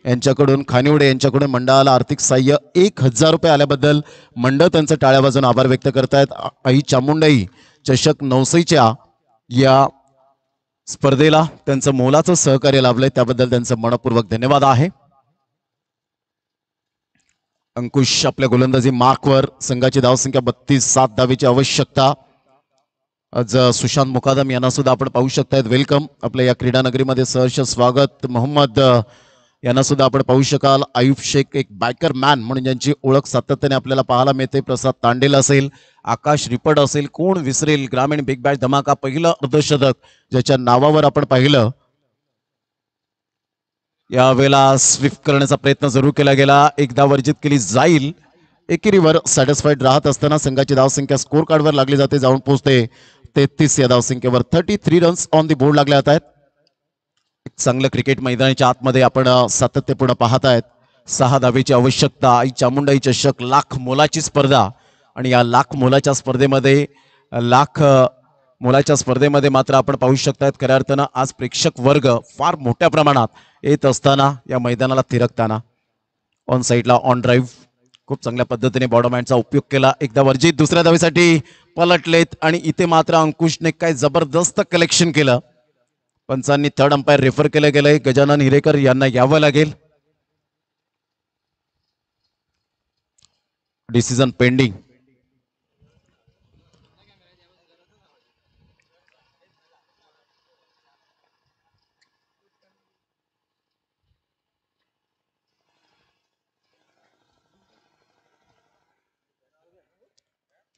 यांच्याकडून, खानिवडे यांच्याकडून मंडळाला आर्थिक सहाय्य 1000 रुपये आल्याबद्दल मंडळ त्यांचं टाळ्या वाजून आभार व्यक्त करतायत. आई चामुंडाई चषक नवसईच्या या स्पर्धेला त्यांचं मोलाचं सहकार्य लाभलंय, त्याबद्दल त्यांचं मनपूर्वक धन्यवाद आहे. अंकुश आपल्या गोलंदाजी मार्कवर. संघाची धावसंख्या 32. 7 धावेची आवश्यकता. आज सुशांत मुकादम यांना सुद्धा आपण पाहू शकतायत. वेलकम. आपल्या या क्रीडा नगरीमध्ये सहर्ष स्वागत. मोहम्मद यांना सुद्धा आपण पाहू शकाल. आयुब शेख, एक बायकर मॅन म्हणून ज्यांची ओळख सातत्याने आपल्याला पाहायला मिळते. प्रसाद तांडेल असेल, आकाश रिपड असेल, कोण विसरेल. ग्रामीण बिग बॅश धमाका पहिलं अर्धशतक ज्याच्या नावावर आपण पाहिलं. यावेळेला स्विफ्ट करण्याचा प्रयत्न जरूर केला गेला. एकदा वर्जित केली जाईल. एकेरीवर सॅटिस्फाईड राहत असताना संघाची धावसंख्या स्कोर कार्डवर लागली जाते, जाऊन पोहोचते 33 या धावसंख्येवर. 33 रन्स ऑन दी बोर्ड लागले आहेत. चांगलं क्रिकेट मैदानाच्या आतमध्ये आपण सातत्यपूर्ण पाहत आहेत. 6 धावेची आवश्यकता. आई चामुंडाई चषक लाख मोलाची स्पर्धा आणि या लाख मोलाच्या स्पर्धेमध्ये मात्र आपण पाहू शकतायत खऱ्या अर्थानं आज प्रेक्षक वर्ग फार मोठ्या प्रमाणात येत असताना या मैदानाला थिरकताना. ऑन साईडला ऑन ड्राईव्ह खूप चांगल्या पद्धतीने बॉडमॅनचा उपयोग केला. एकदा वर्जित दुसऱ्या धावेसाठी पलटलेत आणि इथे मात्र अंकुशने काय जबरदस्त कलेक्शन केलं. पंचांनी थर्ड अंपायर रेफर केलं गेलंय. गजानन हिरेकर यांना यावं लागेल. Decision pending.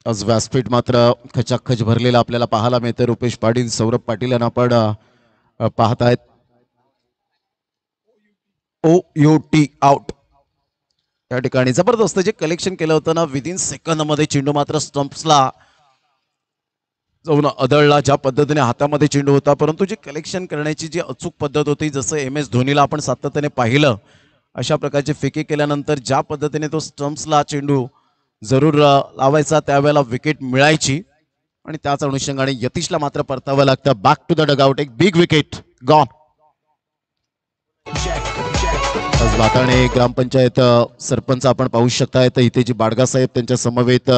आज व्यासपीठ मात्र खचाखच भरलेला आपल्याला पाहायला मिळतं. रुपेश पाटील, सौरभ पाटील यांना आपण पाहत आहेत. OUT out. या ठिकाणी जबरदस्त जे कलेक्शन केलं होतं ना, विदिन सेकंद मध्ये चेंडू मात्र स्टंप्सला जाऊन अदळला. ज्या पद्धतीने हातामध्ये चेंडू होता, परंतु जे कलेक्शन करण्याची जी अचूक पद्धत होती, जसं MS धोनीला आपण सातत्याने पाहिलं, अशा प्रकारचे फेके केल्यानंतर ज्या पद्धतीने तो स्टंप्सला चेंडू जरूर लावायचा, त्यावेळेला विकेट मिळायची आणि त्याच अनुषंगाने यतीशला मात्र परतावं लागतं. Back to the dugout. एक बिग विकेट गॉन. आज भाताणे ग्रामपंचायत सरपंच आपण पाहू शकताय. तर इथे जी बाडगा साहेब, त्यांच्या समवेत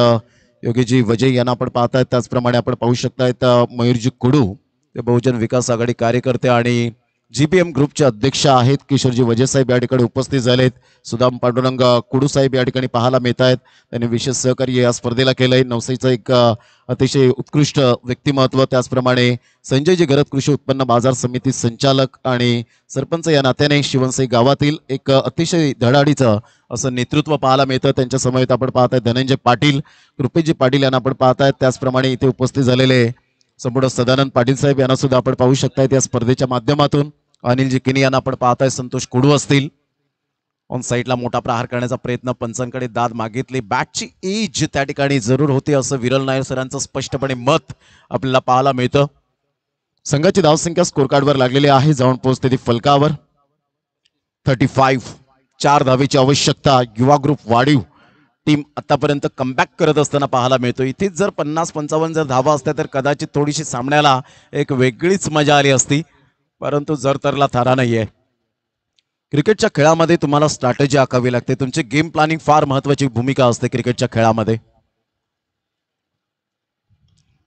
योगीजी वजे यांना आपण पाहतायत. त्याचप्रमाणे आपण पाहू शकतायत मयूरजी कुडू, ते बहुजन विकास आघाडी कार्यकर्ते आणि GBM ग्रुपचे अध्यक्ष आहेत. किशोरजी वजे साहेब या ठिकाणी उपस्थित झालेत. सुदाम पांडुरंग कुडू साहेब या ठिकाणी पाहायला मिळत आहेत. त्यांनी विशेष सहकार्य या स्पर्धेला केलंय. नवसाईचं एक अतिशय उत्कृष्ट व्यक्तिमत्व. त्याचप्रमाणे संजयजी घरत कृषी उत्पन्न बाजार समिती संचालक आणि सरपंच या नात्याने शिवनसाई गावातील एक अतिशय धडाडीचं असं नेतृत्व पाहायला मिळतं. त्यांच्या समवेत आपण पाहताय धनंजय पाटील, रुपेशजी पाटील यांना आपण पाहतायत. त्याचप्रमाणे इथे उपस्थित झालेले संपूर्ण सदानंद पाटील साहेब यांना सुद्धा आपण पाहू शकतायत या स्पर्धेच्या माध्यमातून. अनिलजी किनी यांना आपण पाहताय. संतोष कुडू असतील. ऑन साईडला मोठा प्रहार करण्याचा प्रयत्न, पंचांकडे दाद मागितली. बॅटची एज त्या ठिकाणी जरूर होती असं विरल नायर सरांचं स्पष्टपणे मत आपल्याला पाहायला मिळतं. संघाची धावसंख्या स्कोर कार्डवर लागलेली आहे, जाऊन पोहोचते ती फलकावर. 35. 4 धावेची आवश्यकता. युवा ग्रुप वाढीव टीम आतापर्यंत कमबॅक करत असताना पाहायला मिळतो. इथेच जर 50-55 जर धावा असत्या तर कदाचित थोडीशी सामन्याला एक वेगळीच मजा आली असती, परंतु जर तरला थारा नाहीये. क्रिकेटच्या खेळामध्ये तुम्हाला स्ट्रॅटेजी आखावी लागते. तुमची गेम प्लॅनिंग फार महत्वाची भूमिका असते क्रिकेटच्या खेळामध्ये.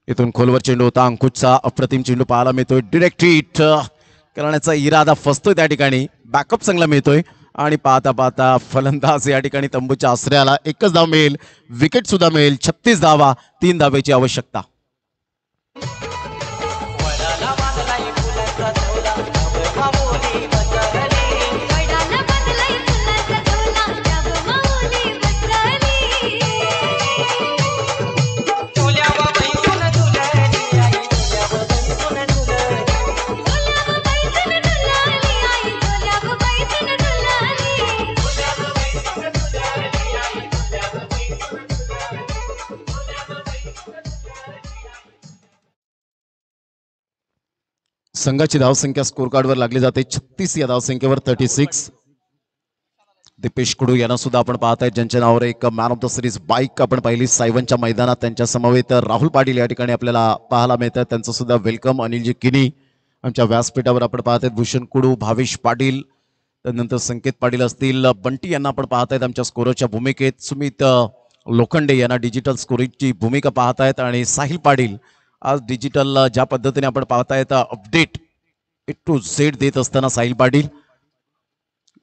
इथून खोलवर चेंडू होता. अंकुशचा अप्रतिम चेंडू पाहायला मिळतोय. डिरेक्ट हिट करण्याचा इरादा फसतोय त्या ठिकाणी. बॅकअप चांगला मिळतोय आणि पाहता पाहता फलंदाज या ठिकाणी तंबूच्या आश्रयाला. एकच धाव मिळेल, विकेट सुद्धा मिळेल. 36 धावा, 3 धावेची आवश्यकता. संघाची धावसंख्या स्कोर कार्डवर लागली जाते 36 या धावसंख्येवर. 36. दीपेश कुडू यांना सुद्धा आपण पाहताय, ज्यांच्या नावावर एक man of the series bike आपण पाहिली सायवनच्या मैदानात. त्यांच्या समवेत राहुल पाटील या ठिकाणी आपल्याला पाहायला मिळतात. त्यांचं सुद्धा वेलकम. अनिलजी किनी आमच्या व्यासपीठावर आपण पाहतायत. भूषण कुडू, भावेश पाटील, त्यानंतर संकेत पाटील असतील. बंटी यांना आपण पाहतायत आमच्या स्कोरच्या भूमिकेत. सुमित लोखंडे यांना डिजिटल स्कोरिंगची भूमिका पाहतायत आणि साहिल पाटील आज डिजिटल ज्या पद्धतीने आपण पाहतायत अपडेट A to Z देत असताना साहिल पाटील.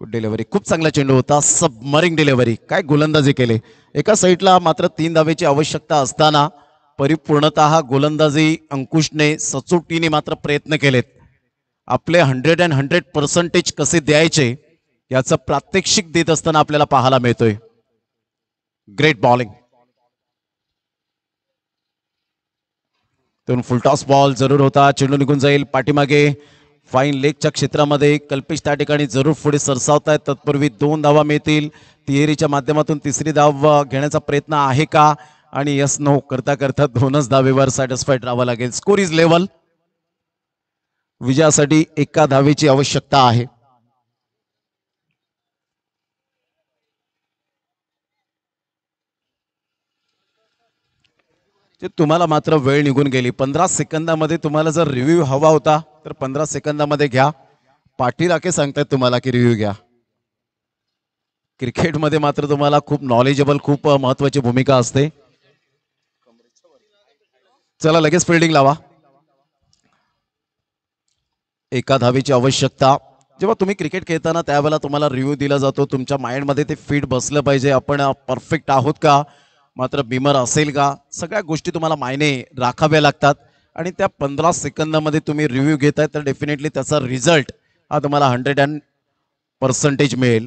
Good delivery. खूप चांगला चेंडू होता. सबमरिंग डिलिव्हरी. काय गोलंदाजी केले. एका साईडला मात्र 3 धावेची आवश्यकता असताना परिपूर्णतः गोलंदाजी अंकुशने सचोटीने मात्र प्रयत्न केलेत. आपले 100% कसे द्यायचे याचं प्रात्यक्षिक देत असताना आपल्याला पाहायला मिळतोय. Great bowling. फुलटॉस बॉल जरूर होता. चेंडू निघून जाईल. पाठीमागे फाईन लेगच्या क्षेत्रामध्ये कल्पेश त्या ठिकाणी जरूर पुढे सरसावत आहेत. तत्पूर्वी 2 धावा मिळतील. तिहेरीच्या माध्यमातून तिसरी धाव घेण्याचा प्रयत्न आहे का, आणि यस नो करता करता 2च धावेवर सॅटिस्फाईड राहावं लागेल. Score is level. विजयासाठी 1 धावेची आवश्यकता आहे. तुम्हाला मात्र वेळ निघून गेली. 15 सेकंदामध्ये तुम्हाला जर रिव्ह्यू हवा होता तर 15 सेकंदामध्ये घ्या. पाटील राखे सांगतायत तुम्हाला की रिव्ह्यू घ्या. क्रिकेटमध्ये मात्र तुम्हाला खूप नॉलेजेबल, खूप महत्वाची भूमिका असते. चला लगेच फिल्डिंग लावा. 1 धावेची आवश्यकता. जेव्हा तुम्ही क्रिकेट खेळताना त्यावेळेला तुम्हाला रिव्ह्यू दिला जातो, तुमच्या माइंडमध्ये ते फिट बसलं पाहिजे. आपण परफेक्ट आहोत का, मात्र बिमर असेल का, सगळ्या गोष्टी तुम्हाला मायने राखाव्या लागतात. आणि त्या 15 सेकंदामध्ये तुम्ही रिव्ह्यू घेताय तर डेफिनेटली त्याचा रिझल्ट हा तुम्हाला 100% मिळेल.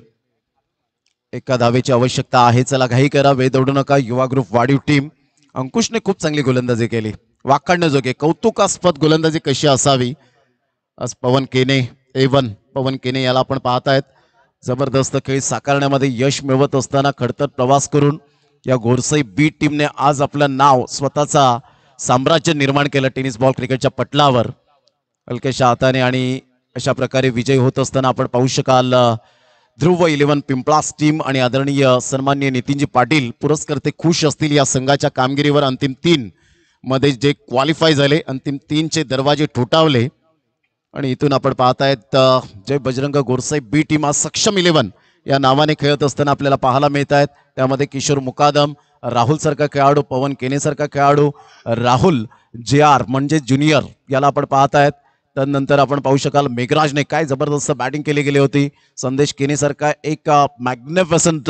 1 धावेची आवश्यकता आहे. चला घाई करा, वेळ दौडू नका. युवा ग्रुप वाढीव टीम. अंकुशने खूप चांगली गोलंदाजी केली. वाखाणण्याजोगे कौतुकास्पद गोलंदाजी कशी असावी. आज पवन केने A1 पवन केने याला आपण पाहतायत. जबरदस्त खेळ साकारण्यामध्ये यश मिळवत असताना खडतर प्रवास करून या घोरसई बी टीमने आज आपलं नाव, स्वतःचा साम्राज्य निर्माण केलं टेनिस बॉल क्रिकेटच्या पटलावर. हलक्याशा हाताने आणि अशा प्रकारे विजय होत असताना आपण पाहू शकाल ध्रुव 11 पिंपळास टीम आणि आदरणीय सन्माननीय नितीनजी पाटील पुरस्कर्ते खुश असतील या संघाच्या कामगिरीवर. अंतिम 3 मध्ये जे क्वालिफाय झाले, अंतिम 3चे दरवाजे ठोठावले. आणि इथून आपण पाहतायत जय बजरंग गोरसाई बी टीम आज सक्षम 11 या नावाने खेळत असताना आपल्याला पाहायला मिळत आहेत. त्यामध्ये किशोर मुकादम, राहुल सारखा खेळाडू, पवन केने सारखा खेळाडू, राहुल JR म्हणजे ज्युनियर याला आपण पाहतायत. त्यानंतर आपण पाहू शकाल मेघराजने काय जबरदस्त बॅटिंग केली गेली होती. संदेश केने सारखा एक मॅग्निफिसंट